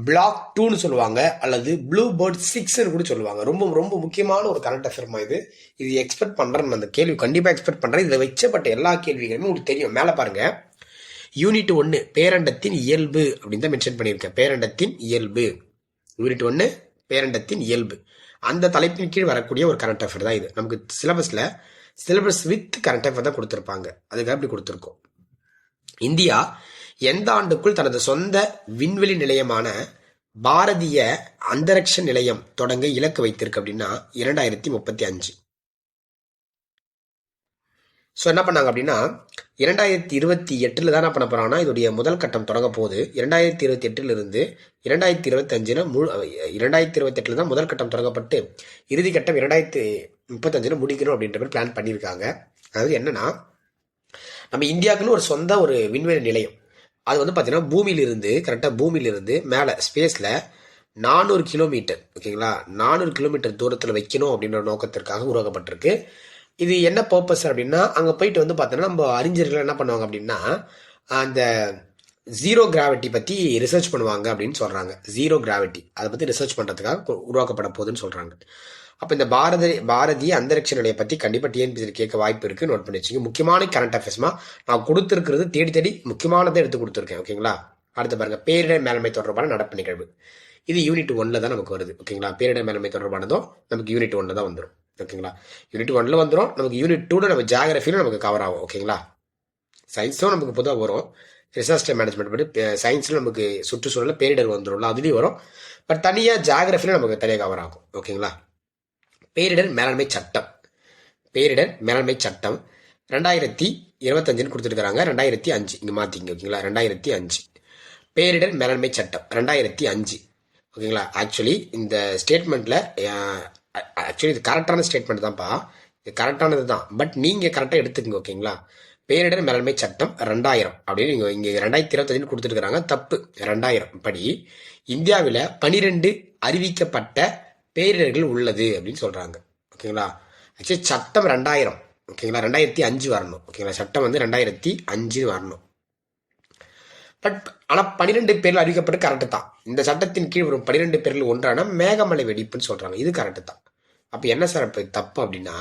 பிளாக் 2ன்னு சொல்லுவாங்க, அல்லது ப்ளூ பேர்ட் 6ன்னு கூட சொல்லுவாங்க. ரொம்ப ரொம்ப முக்கியமான ஒரு கரண்ட் அஃபேர்மா இது. எக்ஸ்பெக்ட் பண்றேன், அந்த கேள்வி கண்டிப்பா எக்ஸ்பெக்ட் பண்றேன். இதில் வச்சப்பட்ட எல்லா கேள்விகளுமே உங்களுக்கு தெரியும். மேல பாருங்க, யூனிட் 1 பேரண்டத்தின் இயல்பு அப்படின்னு தான் மென்ஷன் பண்ணியிருக்கேன். பேரண்டத்தின் இயல்பு, யூனிட் 1 பேரண்டத்தின் இயல்பு. அந்த தலைப்பின் கீழ் வரக்கூடிய ஒரு கரண்ட் அஃபேர் தான் இது. நமக்கு சிலபஸ் வித் கரண்ட் அஃபேர் தான் கொடுத்துருப்பாங்க. அதுக்காக அப்படி கொடுத்துருக்கோம். இந்தியா எந்த ஆண்டுக்குள் தனது சொந்த விண்வெளி நிலையமான பாரதிய அந்தரிக்ஷ நிலையம் தொடங்க இலக்கு வைத்திருக்கு அப்படின்னா 2035. ஸோ என்ன பண்ணாங்க அப்படின்னா 2028 தான் என்ன பண்ண போறாங்கன்னா இதோடைய முதல் கட்டம் தொடங்க போகுது. 2028 இருந்து 2025 2028 தான் முதல் கட்டம் தொடங்கப்பட்டு இறுதி கட்டம் 2035 முடிக்கணும் அப்படின்ற மாதிரி பிளான் பண்ணியிருக்காங்க. அதாவது என்னன்னா, நம்ம இந்தியாவுக்குன்னு ஒரு சொந்த ஒரு விண்வெளி நிலையம், அது பார்த்தீங்கன்னா பூமியிலிருந்து மேலே ஸ்பேஸில் 400 கிலோமீட்டர், ஓகேங்களா, 400 கிலோமீட்டர் தூரத்தில் வைக்கணும் அப்படின்ற நோக்கத்திற்காக உருவாக்கப்பட்டிருக்கு. இது என்ன பர்பஸ் அப்படின்னா, அங்கே போயிட்டு பார்த்தோன்னா நம்ம அறிஞர்கள் என்ன பண்ணுவாங்க அப்படின்னா, அந்த ஜீரோ கிராவிட்டி பற்றி ரிசர்ச் பண்ணுவாங்க அப்படின்னு சொல்கிறாங்க. ஜீரோ கிராவிட்டி அதை பற்றி ரிசர்ச் பண்ணுறதுக்காக உருவாக்கப்பட போகுதுன்னு சொல்கிறாங்க. அப்ப இந்த பாரதிய அந்தரிக்ஷ நிலையம் பத்தி கண்டிப்பா டிஎன்பிசி கேட்க வாய்ப்பு இருக்கு, நோட் பண்ணி வச்சுங்க. முக்கியமான கரண்ட் அஃபேர்ஸ்மா நான் கொடுத்துருக்கிறது தேடி தேடி முக்கியமானதை எடுத்து கொடுத்துருக்கேன். ஓகேங்களா? அடுத்து பாருங்க, பேரிடர் மேலாண்மை தொடர்பான நடப்பு நிகழ்வு. இது யூனிட் 1ல தான் நமக்கு வருது. ஓகேங்களா? பேரிடர் மேலாண்மை தொடர்பானதும் நமக்கு யூனிட் 1ல தான் வந்துடும். ஓகேங்களா? யூனிட் 1ல வந்துடும். நமக்கு யூனிட் 2ல நம்ம ஜியாகிரபியில நமக்கு கவர் ஆகும். ஓகேங்களா? சயின்ஸும் நமக்கு பொதுவாக வரும். டிசாஸ்டர் மேனேஜ்மெண்ட் பற்றி சயின்ஸில் நமக்கு சுற்றுச்சூழலில் பேரிடர் வந்துடும்ல, அதுலேயும் வரும். பட் தனியாக ஜியாகிரபியில் நமக்கு தனியாக கவர் ஆகும். ஓகேங்களா? பேரிடர் மேலாண்மை சட்டம். பேரிடர் மேலாண்மை சட்டம் 2025 கொடுத்துருக்காங்க. 2005 இங்கே மாற்றிங்க. ஓகேங்களா? 2005 பேரிடர் மேலாண்மை சட்டம் 2005. ஓகேங்களா? ஆக்சுவலி இந்த ஸ்டேட்மெண்ட்டில் ஆக்சுவலி இது கரெக்டான ஸ்டேட்மெண்ட் தான்ப்பா, இது கரெக்டானது தான். பட் நீங்கள் கரெக்டாக எடுத்துக்கங்க. ஓகேங்களா? பேரிடர் மேலாண்மை சட்டம் 2000 அப்படின்னு நீங்கள் இங்கே 2025 கொடுத்துருக்காங்க. தப்பு. 2000 படி இந்தியாவில் 12 அறிவிக்கப்பட்ட பேரிடர்கள் உள்ளது அப்படின்னு சொல்கிறாங்க. ஓகேங்களா? ஆக்சுவலி சட்டம் 2000. ஓகேங்களா? 2005 வரணும். ஓகேங்களா? சட்டம் வந்து 2005 வரணும். பட் ஆனால் 12 பேரில் அறிவிக்கப்பட்டு கரெக்டு தான். இந்த சட்டத்தின் கீழ் வரும் 12 பேரில் ஒன்றான மேகமலை வெடிப்புன்னு சொல்கிறாங்க. இது கரெக்டு தான். அப்போ என்ன சார் இப்போ தப்பு அப்படின்னா,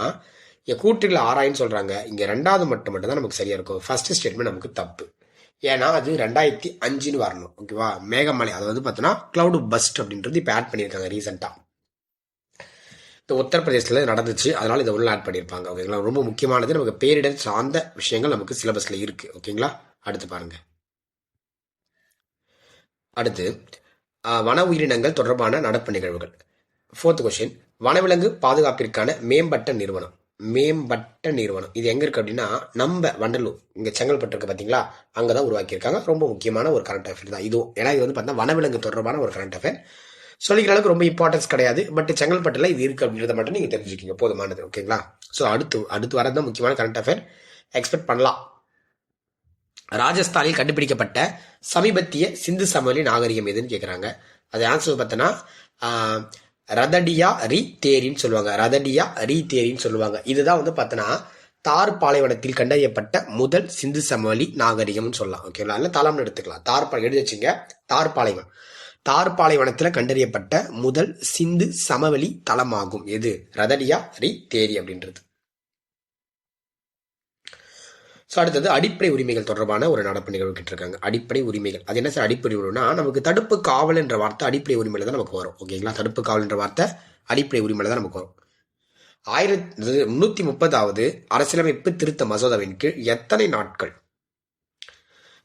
இங்கே கூற்றில் ஆராயின்னு சொல்கிறாங்க. இங்கே 2வது மட்டும் தான் நமக்கு சரியாக இருக்கும். ஃபர்ஸ்ட் ஸ்டேட்மெண்ட் நமக்கு தப்பு. ஏன்னா அது 2005 வரணும். ஓகேவா? மேகமலை அது வந்து பார்த்தோன்னா கிளவுட் பஸ்ட் அப்படின்றது இப்போ ஆட் பண்ணியிருக்காங்க ரீசெண்டாக. இந்த உத்தரப்பிரதேசத்தில் நடந்துச்சு, அதனால இதை உள்ள ஆட் பண்ணியிருப்பாங்க. ஓகேங்களா? ரொம்ப முக்கியமானது. நமக்கு பேரிடர் சார்ந்த விஷயங்கள் நமக்கு சிலபஸில் இருக்குது. ஓகேங்களா? அடுத்து பாருங்க. அடுத்து வன உயிரினங்கள் தொடர்பான நடப்பு நிகழ்வுகள். 4th கொஸ்டின், வனவிலங்கு பாதுகாப்பிற்கான மேம்பட்ட நிறுவனம். மேம்பட்ட நிறுவனம் இது எங்க இருக்கு அப்படின்னா, நம்ம வண்டலூர் இங்க செங்கல்பட்டு இருக்கு பாத்தீங்களா, அங்கதான் உருவாக்கியிருக்காங்க. ரொம்ப முக்கியமான ஒரு கரண்ட் அஃபேர் தான் இதுவும். ஏன்னா இது வந்து பார்த்தா வனவிலங்கு தொடர்பான ஒரு கரண்ட் அஃபேர். சொல்லிக்கிற அளவுக்கு ரொம்ப இம்பார்ட்டன்ஸ் கிடையாது. பட் செங்கல்பட்டுல இது இருக்கு அப்படின்றத மட்டும் நீங்க தெரிஞ்சுக்கிங்க, போதுமானது. ஓகேங்களா? ஸோ அடுத்து வரதான் முக்கியமான கரண்ட் அஃபேர் எக்ஸ்பெக்ட் பண்ணலாம். ராஜஸ்தானில் கண்டுபிடிக்கப்பட்ட சமீபத்திய சிந்து சமவெளி நாகரிகம் எதுன்னு கேட்குறாங்க. அது ஆன்சர் பார்த்தோன்னா ரதடியா ரி தேரின்னு சொல்லுவாங்க. ரதடியா ரி தேரின்னு சொல்லுவாங்க. இதுதான் வந்து பார்த்தோன்னா தார் பாலைவனத்தில் கண்டறியப்பட்ட முதல் சிந்து சமவெளி நாகரிகம்னு சொல்லலாம். ஓகேங்களா? இல்லை தளம்னு எடுத்துக்கலாம். எழுதி வச்சுங்க. தார் பாலைவனத்தில் கண்டறியப்பட்ட முதல் சிந்து சமவெளி தளமாகும். எது? ரதடியா ரி தேரி அப்படின்றது. ஸோ அடுத்தது அடிப்படை உரிமைகள் தொடர்பான ஒரு நடப்பு நிகழ்வு கேட்டிருக்காங்க. அடிப்படை உரிமைகள் அது என்ன சார்? அடிப்படை உரிமைனா நமக்கு தடுப்பு காவல் என்ற வார்த்தை அடிப்படை உரிமையில தான் நமக்கு வரும். ஓகேங்களா? தடுப்பு காவல் என்ற வார்த்தை அடிப்படை உரிமையில தான் நமக்கு வரும். 1330வது அரசியலமைப்பு திருத்த மசோதாவின் கீழ் எத்தனை நாட்கள்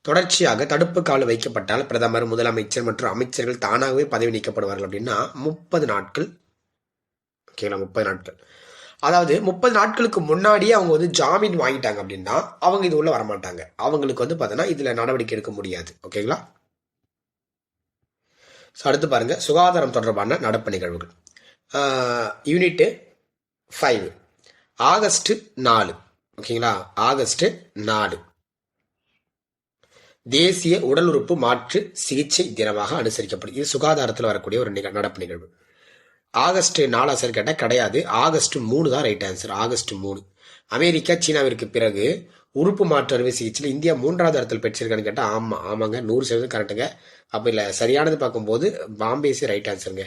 தொடர்ச்சியாக தடுப்பு காவல் வைக்கப்பட்டால் பிரதமர், முதலமைச்சர் மற்றும் அமைச்சர்கள் தானாகவே பதவி நீக்கப்படுவார்கள் அப்படின்னா 30 நாட்கள். ஓகேங்களா? 30 நாட்கள். அதாவது 30 நாட்களுக்கு முன்னாடியே அவங்க வந்து ஜாமீன் வாங்கிட்டாங்க அப்படின்னா அவங்க இது உள்ள வரமாட்டாங்க. அவங்களுக்கு வந்து பார்த்தோன்னா இதுல நடவடிக்கை எடுக்க முடியாது. ஓகேங்களா? ஸோ அடுத்து பாருங்க, சுகாதாரம் தொடர்பான நடப்பு நிகழ்வுகள். Unit 5 August 4. ஓகேங்களா? ஆகஸ்ட் 4 தேசிய உடல் உறுப்பு மாற்று சிகிச்சை தினமாக அனுசரிக்கப்படும். இது சுகாதாரத்தில் வரக்கூடிய ஒரு நடப்பு நிகழ்வு. ஆகஸ்ட் 4 சார் கேட்டால் கிடையாது. ஆகஸ்ட் 3 தான் ரைட் ஆன்சர். ஆகஸ்ட் 3. அமெரிக்கா சீனாவிற்கு பிறகு உறுப்பு மாற்று அறுவை சிகிச்சையில் இந்தியா 3வது இடத்தில் பெற்றிருக்கான்னு கேட்டால் ஆமாங்க, 100% கரெக்டுங்க. அப்போ இல்லை, சரியானது பார்க்கும்போது பாம்பேசி ரைட் ஆன்சருங்க.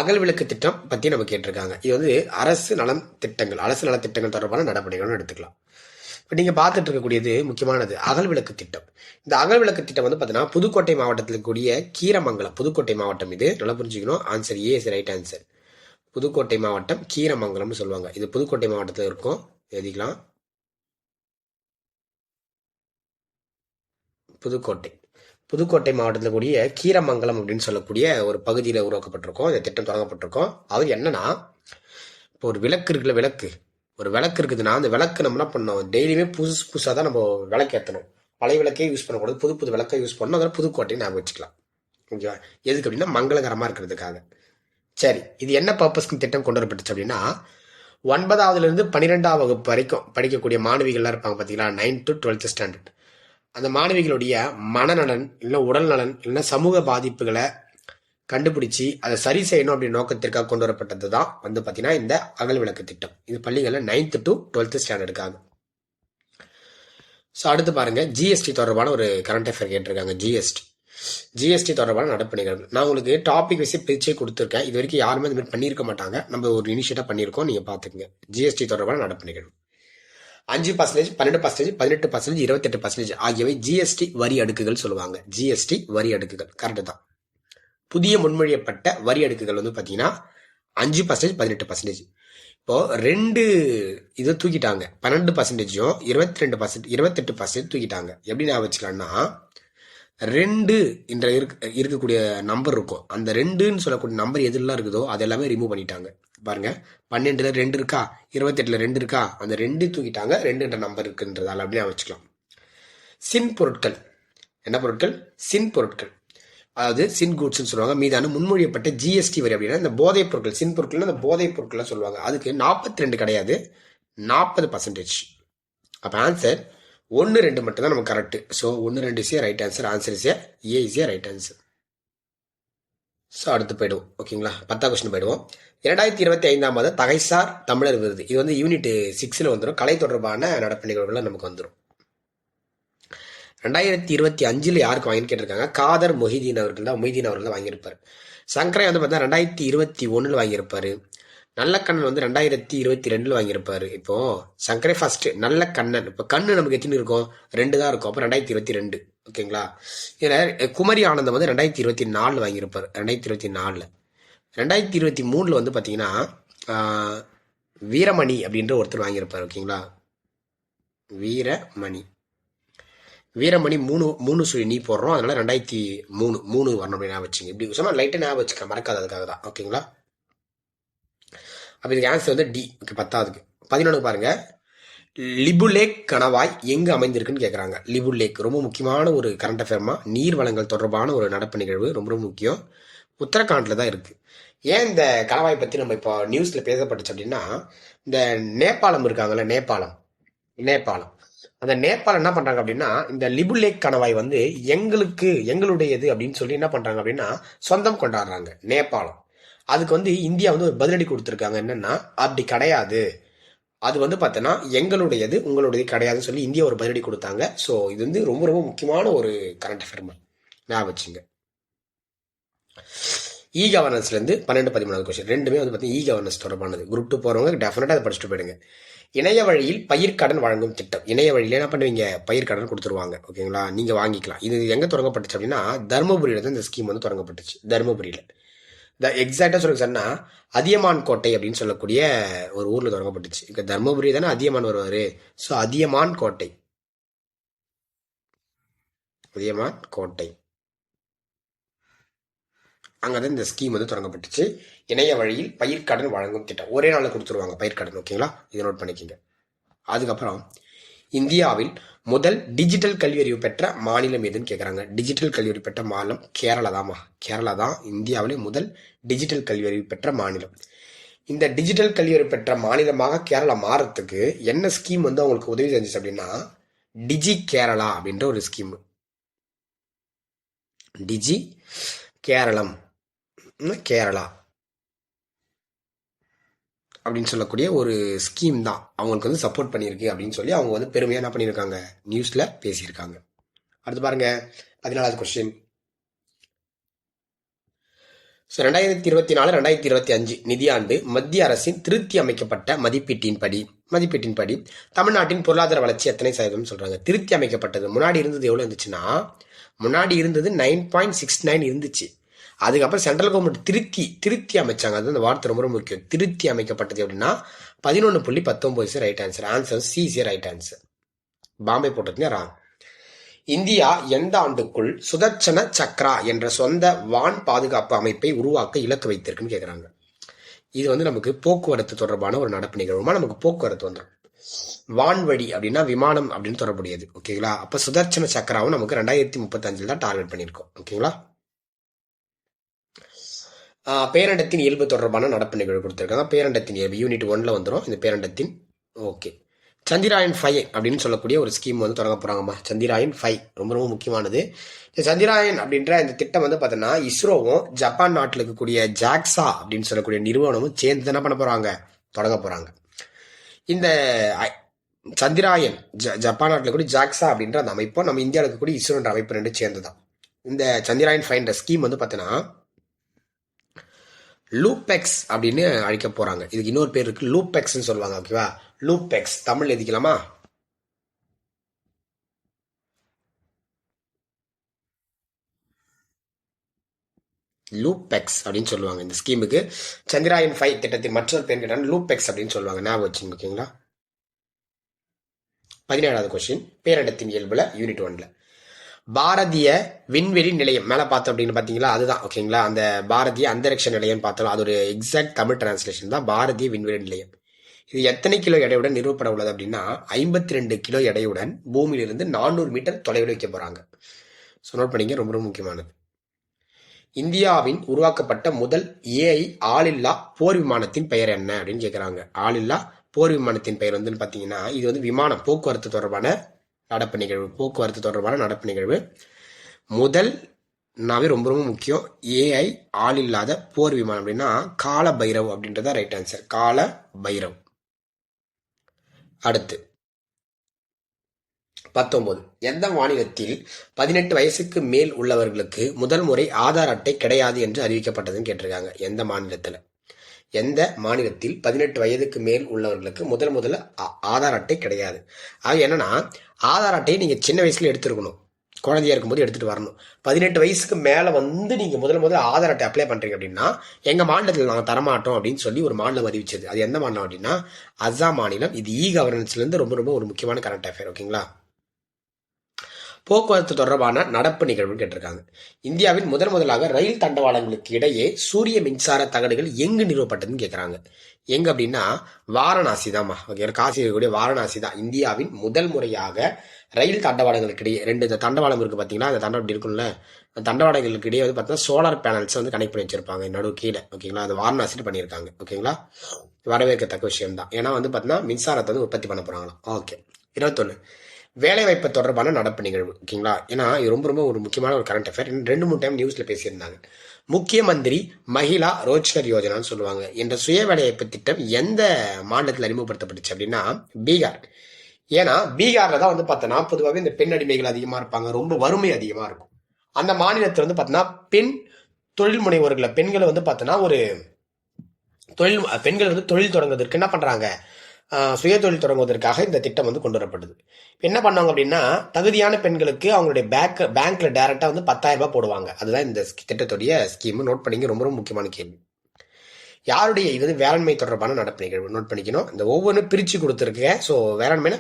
அகல் விளக்கு திட்டம் பற்றி நம்ம கேட்டிருக்காங்க. இது வந்து அரசு நலத்திட்டங்கள் தொடர்பான நடவடிக்கைகள் எடுத்துக்கலாம். இப்போ நீங்கள் பார்த்துட்டு இருக்கக்கூடியது முக்கியமானது அகல் விளக்கு திட்டம். இந்த அகல் விளக்கு திட்டம் வந்து பார்த்தீங்கன்னா புதுக்கோட்டை மாவட்டத்தில் கூடிய கீரமங்கலம், புதுக்கோட்டை மாவட்டம். இது நல்லா புரிஞ்சுக்கணும். Answer A is right answer. Pudukkottai மாவட்டம் கீரமங்கலம்னு சொல்லுவாங்க. இது புதுக்கோட்டை மாவட்டத்தில் இருக்கும். எழுதிக்கலாம். புதுக்கோட்டை மாவட்டத்தில் கூடிய கீரமங்கலம் அப்படின்னு சொல்லக்கூடிய ஒரு பகுதியில் உருவாக்கப்பட்டிருக்கோம். இந்த திட்டம் தொடங்கப்பட்டிருக்கோம். அது என்னன்னா, இப்போ ஒரு விளக்கு இருக்குல்ல, ஒரு விளக்கு இருக்குதுன்னா அந்த விளக்கு நம்ம என்ன பண்ணோம், டெய்லியுமே புதுசாக தான் நம்ம விளக்கு ஏற்றணும். பழைய விளக்கே யூஸ் பண்ணக்கூடாது, புது விளக்கை யூஸ் பண்ணணும். அதனால் புதுக்கோட்டையை ஞாபகம் வச்சுக்கலாம். ஓகேவா? எதுக்கு அப்படின்னா மங்களகரமாக இருக்கிறதுக்காக. சரி, இது என்ன பர்பஸ்க்கு திட்டம் கொண்டு வரப்பட்டுச்சு அப்படின்னா, 9வதுலேருந்து 12ஆம் வகுப்பு வரைக்கும் படிக்கக்கூடிய மாணவிகள்லாம் இருப்பாங்க பார்த்தீங்களா, 9th to 12th ஸ்டாண்டர்ட். அந்த மாணவிகளுடைய மனநலன் இல்லை உடல் நலன் இல்லைன்னா சமூக பாதிப்புகளை கண்டுபிடிச்சி அதை சரி செய்யணும் அப்படின்னு நோக்கத்திற்காக கொண்டு வரப்பட்டது தான் வந்து பார்த்தீங்கன்னா இந்த அகல் விளக்கு திட்டம். இது பள்ளிகளில் 9th to 12th ஸ்டாண்டர்டுக்காக. ஸோ அடுத்து பாருங்க, ஜிஎஸ்டி தொடர்பான ஒரு கரண்ட் அஃபேர் கேட்டிருக்காங்க. ஜிஎஸ்டி ஜிஎஸ்டி தொடர்பான நடப்பு நிகழ்வு. நான் உங்களுக்கு டாபிக் வச்சு பிரிச்சே கொடுத்துருக்கேன். இது வரைக்கும் யாருமே இந்த மாதிரி பண்ணியிருக்க மாட்டாங்க. நம்ம ஒரு இனிஷியேட்டாக பண்ணியிருக்கோம், நீங்கள் பார்த்துக்கங்க. ஜிஎஸ்டி தொடர்பான நடப்பு நிகழ்வு. 5%, 12%, 18%, 28% ஆகியவை ஜிஎஸ்டி வரி அடுக்குகள் சொல்லுவாங்க. ஜிஎஸ்டி வரி அடுக்குகள் கரெக்டு தான். புதிய முன்மொழியப்பட்ட வரி அடுக்குகள் வந்து பார்த்தீங்கன்னா 5%, 18%. இப்போ 2 இதை தூக்கிட்டாங்க. 12%, 22%, 28% தூக்கிட்டாங்க. எப்படி நான் வச்சுக்கலாம்னா 2 என்ற இருக்கக்கூடிய நம்பர் இருக்கும். அந்த 2ன்னு சொல்லக்கூடிய நம்பர் எதுலாம் இருக்குதோ அது எல்லாமே ரிமூவ் பண்ணிட்டாங்க. பாருங்க, 12ல 2 இருக்கா, 28ல 2 இருக்கா, அந்த 2 தூக்கிட்டாங்க. 2 என்ற நம்பர் இருக்குன்றதால அப்படியே வச்சுக்கலாம். சின் பொருட்கள். என்ன பொருட்கள்? சின் பொருட்கள், அதாவது சின் குட்ஸ்ன்னு சொல்லுவாங்க. மீதான முன்மொழியப்பட்ட ஜிஎஸ்டி வரி அப்படின்னா இந்த போதைப் பொருட்கள். சின் பொருட்கள் அந்த போதைப் பொருட்கள் சொல்லுவாங்க. அதுக்கு 42 கிடையாது, 40%. அப்போ ஆன்சர் 1, 2 மட்டும் தான் நமக்கு correct. So 1, 2 is right answer. Answer is a is right answer. So அடுத்து போயிடுவோம். ஓகேங்களா, 10வது கொஸ்டின் போயிடுவோம். 2025 தகைசார் தமிழர் விருது. இது வந்து யூனிட் 6ல் வந்துடும். கலை தொடர்பான நடப்பு நிகழ்வுகள் நமக்கு வந்துடும். 2025 யாருக்கு வாங்கின்னு கேட்டிருக்காங்க? காதர் மொஹிதீன் அவர்கள் தான் வாங்கியிருப்பார். சங்கரை வந்து பார்த்தா 2021 வாங்கியிருப்பாரு. நல்லக்கண்ணன் வந்து 2022 வாங்கியிருப்பாரு. இப்போ சங்கரை ஃபர்ஸ்ட், நல்ல கண்ணன். இப்போ கண்ணு நமக்கு எத்தனை இருக்கும்? 2 தான் இருக்கும். அப்போ 2022. ஓகேங்களா. இதில் குமரி ஆனந்தம் வந்து 2024 வாங்கியிருப்பார். 2024. 2023 வந்து பார்த்தீங்கன்னா வீரமணி அப்படின்ற ஒருத்தர் வாங்கியிருப்பார். ஓகேங்களா, வீரமணி 3 சொல்லி நீ போடுறோம். அதனால 2003 வரணும் அப்படின்னு ஞாபகம் வச்சுங்க. இப்படி சொன்னால் லைட்டாக ஞாபகம் வச்சுக்க, மறக்காது. அதுக்காக தான். ஓகேங்களா. அப்போ இதுக்கு ஆன்சர் வந்து டி. ஓகே, 10வது. 11 பாருங்க. லிபுலேக் கணவாய் எங்கு அமைந்திருக்குன்னு கேட்குறாங்க. லிபுலேக் ரொம்ப முக்கியமான ஒரு கரண்ட் அஃபேர்மா. நீர் வளங்கள் தொடர்பான ஒரு நடப்பு நிகழ்வு, ரொம்ப ரொம்ப முக்கியம். உத்தரகாண்டில் தான் இருக்கு. ஏன் இந்த கணவாய் பற்றி நம்ம இப்போ நியூஸில் பேசப்பட்டுச்சு அப்படின்னா, இந்த நேபாளம் இருக்காங்கல்ல, நேபாளம் அந்த நேபாளம் என்ன பண்றாங்க அப்படின்னா, இந்த லிபுலேக் கணவாய் வந்து எங்களுடையது அப்படின்னு சொல்லி என்ன பண்றாங்க அப்படின்னா சொந்தம் கொண்டாடுறாங்க நேபாளம். அதுக்கு வந்து இந்தியா வந்து ஒரு பதிலடி கொடுத்துருக்காங்க. என்னன்னா, அப்படி கிடையாது, அது வந்து பார்த்தோன்னா எங்களுடையது, உங்களுடையது கிடையாதுன்னு சொல்லி இந்தியா ஒரு பதிலடி கொடுத்தாங்க. ஸோ இது வந்து ரொம்ப ரொம்ப முக்கியமான ஒரு கரண்ட் அஃபேர் ஞாபகம் வச்சுங்க. இ கவர்னன்ஸ்லேருந்து 12, 13 கொஸ்டின் ரெண்டுமே வந்து பார்த்தீங்கன்னா இ கவர்னன்ஸ் தொடர்பானது. குரூப் 2 போகிறவங்க டெஃபினட்டாக அதை படிச்சுட்டு போயிடுங்க. இணைய வழியில் பயிர்க்கடன் வழங்கும் திட்டம். இணைய வழியில் என்ன பண்ணுவீங்க? பயிர்க்கடன் கொடுத்துருவாங்க. ஓகேங்களா, நீங்கள் வாங்கிக்கலாம். இது எங்கே தொடங்கப்பட்டுச்சு அப்படின்னா தருமபுரியில் தான் இந்த ஸ்கீம் வந்து தொடங்கப்பட்டுச்சு. தருமபுரியில் எக்ஸாக்டாக சொல்லுங்க சார்னா அதியமான் கோட்டை அப்படின்னு சொல்லக்கூடிய ஒரு ஊரில் தொடங்கப்பட்டுச்சு. இங்கே தருமபுரி தானே அதியமான் வருவார். ஸோ அதியமான் கோட்டை அங்கதான் இந்த ஸ்கீம் வந்து தொடங்கப்பட்டுச்சு. இணைய வழியில் பயிர்க்கடன் வழங்கும் திட்டம். ஒரே நாளில் கொடுத்துருவாங்க பயிர்க்கடன். ஓகேங்களா, இதை நோட் பண்ணிக்கோங்க. அதுக்கப்புறம் இந்தியாவில் முதல் டிஜிட்டல் கல்வியறிவு பெற்ற மாநிலம் எதுன்னு கேட்குறாங்க. டிஜிட்டல் கல்வியறிவு பெற்ற மாநிலம் கேரளா தான் இந்தியாவிலே முதல் டிஜிட்டல் கல்வியறிவு பெற்ற மாநிலம். இந்த டிஜிட்டல் கல்வியறிவு பெற்ற மாநிலமாக கேரளா மாறத்துக்கு என்ன ஸ்கீம் வந்து அவங்களுக்கு உதவி செஞ்சிச்சு அப்படின்னா டிஜி கேரளா அப்படின்ற ஒரு ஸ்கீம். டிஜி கேரளா அப்படின்னு சொல்லக்கூடிய ஒரு ஸ்கீம் தான் அவங்களுக்கு வந்து சப்போர்ட் பண்ணியிருக்கு அப்படின்னு சொல்லி அவங்க வந்து பெருமையாக என்ன பண்ணியிருக்காங்க, நியூஸில் பேசியிருக்காங்க. அடுத்து பாருங்க 14வது கொஸ்டின். ஸோ 2024, 2025 நிதியாண்டு மத்திய அரசின் திருத்தி அமைக்கப்பட்ட மதிப்பீட்டின்படி தமிழ்நாட்டின் பொருளாதார வளர்ச்சி எத்தனை சதவீதம் சொல்றாங்க? திருத்தி அமைக்கப்பட்டது. முன்னாடி இருந்தது எவ்வளோ இருந்துச்சுன்னா, முன்னாடி இருந்தது 9.69 இருந்துச்சு. அதுக்கப்புறம் சென்ட்ரல் கவர்மெண்ட் திருத்தி அமைச்சாங்க. அது அந்த வார்த்தை ரொம்ப ரொம்ப முக்கியம். திருத்தி அமைக்கப்பட்டது அப்படின்னா 11.19 right answer. Answer C is right answer. Bombay போட்டது ராங். இந்தியா எந்த ஆண்டுக்குள் சுதர்சன சக்ரா என்ற சொந்த வான் பாதுகாப்பு அமைப்பை உருவாக்க இலக்கு வைத்திருக்குன்னு கேட்குறாங்க. இது வந்து நமக்கு போக்குவரத்து தொடர்பான ஒரு நடப்பு நிகழ்வுமா. நமக்கு போக்குவரத்து வந்துடும். வான்வழி அப்படின்னா விமானம் அப்படின்னு தொடர்புடையது. ஓகேங்களா. அப்போ சுதர்சன சக்ராவும் நமக்கு 2035 தான் டார்கெட் பண்ணியிருக்கோம். ஓகேங்களா. பேரண்டத்தின் இயல்பு தொடர்பான நடப்பு நிகழ்வு கொடுத்துருக்காங்க. பேரண்டத்தின் இயல்பு யூனிட் 1ல் வந்துடும். இந்த பேரண்டத்தின் ஓகே. சந்திராயன் 5 அப்படின்னு சொல்லக்கூடிய ஒரு ஸ்கீம் வந்து தொடங்க போறாங்கம்மா. சந்திராயன் 5 ரொம்ப ரொம்ப முக்கியமானது. இந்த சந்திராயன் அப்படின்ற இந்த திட்டம் வந்து பார்த்தோன்னா இஸ்ரோவும் ஜப்பான் நாட்டில் இருக்கக்கூடிய ஜாக்ஸா அப்படின்னு சொல்லக்கூடிய நிறுவனமும் சேர்ந்து என்ன பண்ண போறாங்க, தொடங்க போறாங்க. இந்த சந்திராயன் ஜப்பான் நாட்டில் இருக்கக்கூடிய ஜாக்ஸா அப்படின்ற அந்த அமைப்பும் நம்ம இந்தியாவில் இருக்கக்கூடிய இஸ்ரோன்ற அமைப்பு ரெண்டு சேர்ந்து தான். இந்த சந்திராயன் 5 ஸ்கீம் வந்து பார்த்தீங்கன்னா லூபெக்ஸ் அப்படின்னு அழைக்க போறாங்க. இதுக்கு இன்னொரு பேர் இருக்கு, லூபெக்ஸ்ன்னு சொல்லுவாங்க. ஓகேவா, லூபெக்ஸ் தமிழ் எழுதிக்கலாமா? லூபெக்ஸ் அப்படின்னு சொல்லுவாங்க இந்த ஸ்கீமுக்கு. சந்திராயன் 5 திட்டத்தின் மற்றொரு பேர் கேட்டாங்க லூபெக்ஸ் அப்படின்னு சொல்லுவாங்க. ஞாபகம் வச்சுங்க. ஓகேங்களா. 17வது கொஸ்டின், பேரிடத்தின் இயல்புல யூனிட் 1ல பாரதிய விண்வெளி நிலையம் மேல பார்த்தோம் அப்படின்னு பாத்தீங்களா, அதுதான். ஓகேங்களா, அந்த பாரதிய அந்தரிக்ஷ நிலையம் பார்த்தோம். அது ஒரு எக்ஸாக்ட் தமிழ் டிரான்ஸ்லேஷன் தான் பாரதிய விண்வெளி நிலையம். இது எத்தனை கிலோ எடையுடன் நிறுவப்பட உள்ளது அப்படின்னா 52 கிலோ எடையுடன் பூமியிலிருந்து 400 மீட்டர் தொலைவில் வைக்க போறாங்க. ஸோ நோட் பண்ணிங்க, ரொம்ப ரொம்ப முக்கியமானது. இந்தியாவின் உருவாக்கப்பட்ட முதல் ஏஐ ஆளில்லா போர் விமானத்தின் பெயர் என்ன அப்படின்னு கேட்குறாங்க. ஆளில்லா போர் விமானத்தின் பெயர் வந்து பார்த்தீங்கன்னா, இது வந்து விமானம் போக்குவரத்து தொடர்பான நடப்பு நிகழ்வு. முதல் நாவே ரொம்ப ரொம்ப முக்கியம், ஏஐ ஆள் இல்லாத போர் விமானம் அப்படின்னா கால பைரவ் அப்படின்றத ரைட் ஆன்சர், கால பைரவ். அடுத்து 19, எந்த மாநிலத்தில் 18 வயசுக்கு மேல் உள்ளவர்களுக்கு முதல் முறை ஆதார் அட்டை கிடையாது என்று அறிவிக்கப்பட்டதுன்னு கேட்டிருக்காங்க. எந்த மாநிலத்தில் 18 வயதுக்கு மேல் உள்ளவர்களுக்கு முதல்ல ஆதார் அட்டை கிடையாது. அது என்னன்னா, ஆதார் அட்டையை நீங்க சின்ன வயசுல எடுத்துருக்கணும், குழந்தையா இருக்கும்போது எடுத்துட்டு வரணும். 18 வயசுக்கு மேல வந்து நீங்க முதல்ல ஆதார் அட்டை அப்ளை பண்றீங்க அப்படின்னா எங்க மாநிலத்தில் நாங்கள் தரமாட்டோம் அப்படின்னு சொல்லி ஒரு மாநிலம் அறிவிச்சது. அது எந்த மாநிலம் அப்படின்னா அஸ்ஸாம் மாநிலம். இது இ கவர்னன்ஸ்ல இருந்து ரொம்ப ரொம்ப ஒரு முக்கியமான கரண்ட் அஃபேர். ஓகேங்களா. போக்குவரத்து தொடர்பான நடப்பு நிகழ்வுன்னு கேட்டிருக்காங்க. இந்தியாவில் முதலாக ரயில் தண்டவாளங்களுக்கு இடையே சூரிய மின்சார தகடுகள் எங்கு நிறுவப்பட்டதுன்னு கேட்கறாங்க. எங்க அப்படின்னா வாரணாசி தான்மா. ஓகே, காசி இருக்கக்கூடிய வாரணாசி தான் இந்தியாவின் முதல் முறையாக ரயில் தண்டவாளங்களுக்கு இடையே, 2 தண்டவாளம் இருக்கு பாத்தீங்களா, அந்த தண்டவாளம் இருக்கும்ல, அந்த தண்டவாளங்களுக்கு இடையே வந்து பார்த்தீங்கன்னா சோலார் பேனல்ஸ் வந்து கனெக்ட் பண்ணி வச்சிருப்பாங்க நடுவு கீழே. ஓகேங்களா, அது வாரணாசிட்டு பண்ணியிருக்காங்க. ஓகேங்களா, வரவேற்கத்தக்க விஷயம் தான். ஏன்னா வந்து பார்த்தீங்கன்னா மின்சாரத்தை வந்து உற்பத்தி பண்ண போறாங்களாம். ஓகே. 21, வேலைவாய்ப்பு தொடர்பான நடப்பு நிகழ்வு. ஓகேங்களா, ஏன்னா இது ரொம்ப ரொம்ப ஒரு முக்கியமான ஒரு கரண்ட் அஃபேர். 2-3 டைம் நியூஸ்ல பேசியிருந்தாங்க. முக்கிய மந்திரி மகிழா ரோஜ்கர் யோஜனான்னு சொல்லுவாங்க என்ற சுய வேலைவாய்ப்பு திட்டம் எந்த மாநிலத்தில் அறிமுகப்படுத்தப்பட்டுச்சு அப்படின்னா பீகார். ஏன்னா பீகார்ல தான் வந்து பார்த்தோன்னா பொதுவாகவே இந்த பெண் அடிமைகள் அதிகமா இருப்பாங்க, ரொம்ப வறுமை அதிகமா இருக்கும். அந்த மாநிலத்தில் வந்து பார்த்தோன்னா பெண் தொழில் முனைவோர்களை, பெண்களை வந்து பார்த்தோன்னா ஒரு பெண்கள் வந்து தொழில் தொடங்குவதற்கு என்ன பண்றாங்க, சுய தொழில் தொடங்குவதற்காக இந்த திட்டம் வந்து கொண்டு வரப்படுது. என்ன பண்ணுவாங்க அப்படின்னா தகுதியான பெண்களுக்கு அவங்களுடைய பேங்க்ல டைரக்டா வந்து 10,000 ரூபாய் போடுவாங்க. அதுதான் இந்த திட்டத்துடைய ஸ்கீம். நோட் பண்ணிங்க, ரொம்ப ரொம்ப முக்கியமான கேள்வி. யாருடைய இது வந்து வேளாண்மை தொடர்பான நடப்பு நிகழ்வு. நோட் பண்ணிக்கணும். இந்த ஒவ்வொன்றும் பிரிச்சு கொடுத்துருக்கேன். ஸோ வேளாண்மை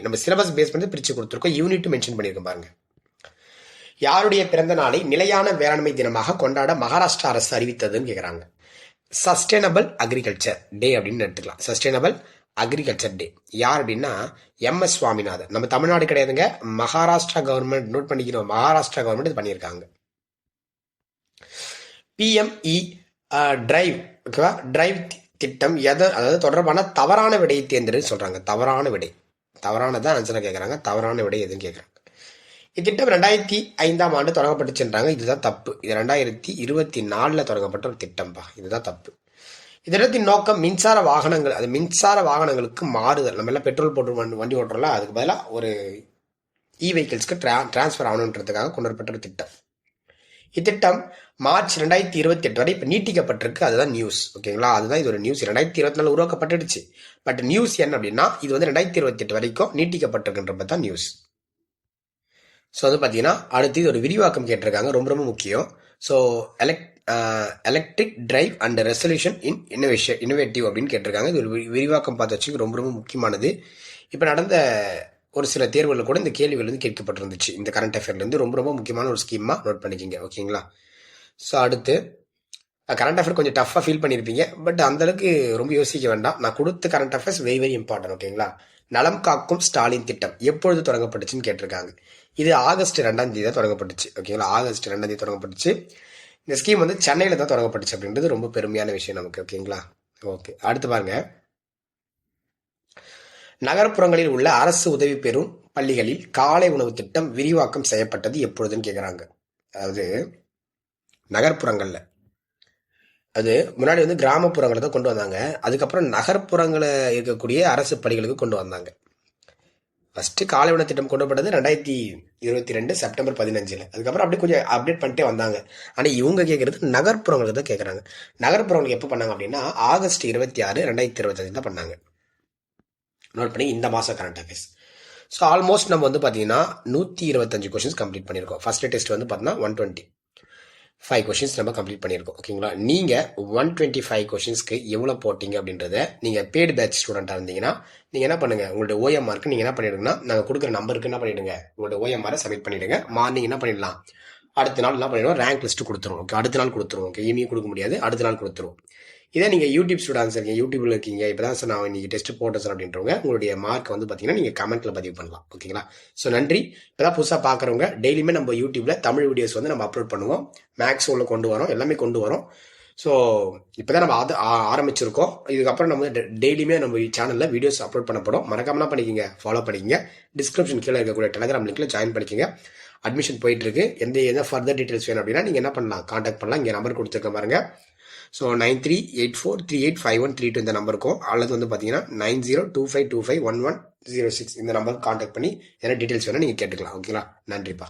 நம்ம சிலபஸ் பேஸ் பண்ணி பிரிச்சு கொடுத்துருக்கோம். யூனிட் மென்ஷன் பண்ணியிருக்கோம் பாருங்க. யாருடைய பிறந்த நாளை நிலையான வேளாண்மை தினமாக கொண்டாட மகாராஷ்டிரா அரசு அறிவித்ததுன்னு கேட்குறாங்க. சஸ்டைனபிள் அக்ரிகல்ச்சர் டே அப்படின்னு எடுத்துக்கலாம். சஸ்டைனபிள் அக்ரிகல்ச்சர் டே. யார் அப்படின்னா MS சுவாமிநாதன். நம்ம தமிழ்நாடு கிடையாதுங்க, மகாராஷ்டிரா கவர்மெண்ட். நோட் பண்ணிக்கணும், மகாராஷ்டிரா கவர்மெண்ட் இது பண்ணியிருக்காங்க. PME drive. ஓகேவா, டிரைவ் திட்டம் அதாவது தொடர்பான தவறான விடையை தேர்ந்தெடுன்னு சொல்றாங்க. தவறானதான் ஆன்சரை கேட்கறாங்க. தவறான விடை எதுன்னு கேட்கறாங்க. இத்திட்டம் 2005ஆம் ஆண்டு தொடங்கப்பட்டுச்சுன்றாங்க. இதுதான் தப்பு. இது 2024 தொடங்கப்பட்ட ஒரு திட்டம்பா. இதுதான் தப்பு. இத்திட்டத்தின் நோக்கம் மின்சார வாகனங்கள், அது மின்சார வாகனங்களுக்கு மாறுதல். நம்ம எல்லாம் பெட்ரோல் போட்டு வண்டி ஓட்டுறோம்ல, அதுக்கு பதிலாக ஒரு வெஹிக்கிள்ஸ்க்கு டிரான்ஸ்ஃபர் ஆகணுன்றதுக்காக கொண்டு வரப்பட்ட ஒரு திட்டம். இத்திட்டம் மார்ச் 2028 வரை இப்போ நீட்டிக்கப்பட்டிருக்கு. அதுதான் நியூஸ். ஓகேங்களா, அதுதான் இது ஒரு நியூஸ். 2024 உருவாக்கப்பட்டுடுச்சு. பட் நியூஸ் என்ன அப்படின்னா இது வந்து 2028 வரைக்கும் நீட்டிக்கப்பட்டிருக்குன்றது தான் நியூஸ். ஸோ வந்து பார்த்தீங்கன்னா அடுத்து இது ஒரு விரிவாக்கம் கேட்டிருக்காங்க, ரொம்ப ரொம்ப முக்கியம். So electric drive and resolution in innovative அப்படின்னு கேட்டிருக்காங்க. இது ஒரு விரிவாக்கம் பார்த்து வச்சுக்க ரொம்ப ரொம்ப முக்கியமானது. இப்போ நடந்த ஒரு சில தேர்வுகளில் கூட இந்த கேள்விகள் வந்து கேட்கப்பட்டிருந்துச்சு. இந்த கரண்ட் அஃபேர்லேருந்து ரொம்ப ரொம்ப முக்கியமான ஒரு ஸ்கீமாக நோட் பண்ணிக்கிங்க. ஓகேங்களா. ஸோ அடுத்து கரண்ட் அஃபேர் கொஞ்சம் டஃப்பாக ஃபீல் பண்ணியிருப்பீங்க. பட் அந்தளவுக்கு ரொம்ப யோசிக்க வேண்டாம். நான் கொடுத்த current affairs very very important. ஓகேங்களா. நலம் காக்கும் ஸ்டாலின் திட்டம் எப்பொழுது தொடங்கப்பட்டுச்சுன்னு கேட்டிருக்காங்க. இது ஆகஸ்ட் 2ஆம் தேதி தான் தொடங்கப்பட்டுச்சு. ஓகேங்களா, ஆகஸ்ட் 2ஆம் தேதி தொடங்கப்பட்டுச்சு. இந்த ஸ்கீம் வந்து சென்னையில் தான் தொடங்கப்பட்டுச்சு அப்படின்றது ரொம்ப பெருமையான விஷயம் நமக்கு. ஓகேங்களா. ஓகே, அடுத்து பாருங்க. நகர்ப்புறங்களில் உள்ள அரசு உதவி பெறும் பள்ளிகளில் காலை உணவு திட்டம் விரிவாக்கம் செய்யப்பட்டது எப்பொழுதுன்னு கேட்குறாங்க. அதாவது நகர்ப்புறங்கள்ல, அது முன்னாடி வந்து கிராமப்புறங்களை தான் கொண்டு வந்தாங்க. அதுக்கப்புறம் நகர்ப்புறங்களை இருக்கக்கூடிய அரசு பள்ளிகளுக்கு கொண்டு வந்தாங்க. ஃபர்ஸ்ட் காலை உணவு திட்டம் கொண்டு வந்தது 2022 செப்டம்பர் 15. அதுக்கப்புறம் அப்படியே கொஞ்சம் அப்டேட் பண்ணிட்டே வந்தாங்க. ஆனால் இவங்க கேட்கறது நகர்ப்புறங்களுக்கு தான் கேட்குறாங்க. நகர்ப்புறங்களுக்கு எப்போ பண்ணாங்க அப்படின்னா ஆகஸ்ட் 26, 2025 தான் பண்ணாங்க. நோட் பண்ணி இந்த மாதம் கரண்ட் அஃபேர்ஸ். ஸோ ஆல்மோஸ்ட் நம்ம வந்து பார்த்தீங்கன்னா 125 கொஸ்டின்ஸ் கம்ப்ளீட் பண்ணியிருக்கோம். ஃபர்ஸ்ட் டெஸ்ட் வந்து பார்த்தீங்கன்னா 125 கொஸ்டின்ஸ் நம்ம கம்ப்ளீட் பண்ணியிருக்கோம். ஓகேங்களா? நீங்கள் 125 கொஸ்டின்ஸ்க்கு எவ்வளோ போட்டிங்க அப்படின்றத நீங்கள் பெய்டு பேட்ச் ஸ்டூடெண்ட்டாக இருந்தீங்கன்னா நீங்கள் என்ன பண்ணுங்கள், உங்களோட ஓஎம்ஆருக்கு நீங்கள் என்ன பண்ணிடுங்கன்னா நாங்கள் கொடுக்குற நம்பருக்கு என்ன பண்ணிவிடுங்க, உங்களோட ஓஎம்ஆரை சப்மிட் பண்ணிவிடுங்க. மார்னிங் என்ன பண்ணிடலாம், அடுத்த நாள் என்ன பண்ணிடுவோம், ரேங்க் லிஸ்ட்டு கொடுத்துருவோம். ஓகே, அடுத்த நாள் கொடுத்துருவோம். ஓகே, ஈவினிங் கொடுக்க முடியாது, அடுத்த நாள் கொடுத்துருவோம். இதே நீங்கள் யூடியூப் ஸ்டூடெண்ட்ஸ் இருக்கீங்க, யூடியூப்ல இருக்கீங்க, இப்போ தான் சார் நான் இன்னைக்கு டெஸ்ட் போட்டேன் சார் அப்படின்றவங்க உங்களுடைய மார்க் வந்து பார்த்தீங்கன்னா நீங்கள் கமெண்ட்டில் பதிவு பண்ணலாம். ஓகேங்களா? ஸோ நன்றி. இப்போ தான் புதுசாக பார்க்குறவங்க டெய்லியுமே நம்ம யூடியூப்ல தமிழ் வீடியோஸ் வந்து நம்ம அப்லோட் பண்ணுவோம். மேக்ஸ் உள்ள கொண்டு வரோம், எல்லாமே கொண்டு வரோம். ஸோ இப்போ தான் நம்ம ஆரம்பிச்சிருக்கோம். இதுக்கப்புறம் நம்ம டெய்லியுமே நம்ம சேனலில் வீடியோஸ் அப்லோட் பண்ணப்படும். மறக்காமலாம் பண்ணிக்கோங்க, ஃபாலோ பண்ணிக்கங்க. டிஸ்கிரிப்ஷன் கீழே இருக்கக்கூடிய டெலிகிராம் லிங்க்ல ஜாயின் பண்ணிக்கோங்க. அட்மிஷன் போயிட்டு இருக்கு. எந்த ஃபர்தர் டீடைல்ஸ் வேணும் அப்படின்னா நீங்கள் என்ன பண்ணலாம், கான்டாக்ட் பண்ணலாம். இங்கே நம்பர் கொடுத்துருக்க பாருங்க. ஸோ 9384385132 இந்த நம்பருக்கும், அல்லது வந்து பார்த்தீங்கன்னா 9025251106 இந்த நம்பருக்கு கான்டாக்ட் பண்ணி என்ன டீடைல்ஸ் வேணும் நீங்கள் கேட்டுக்கலாம். ஓகேங்களா? நன்றிப்பா.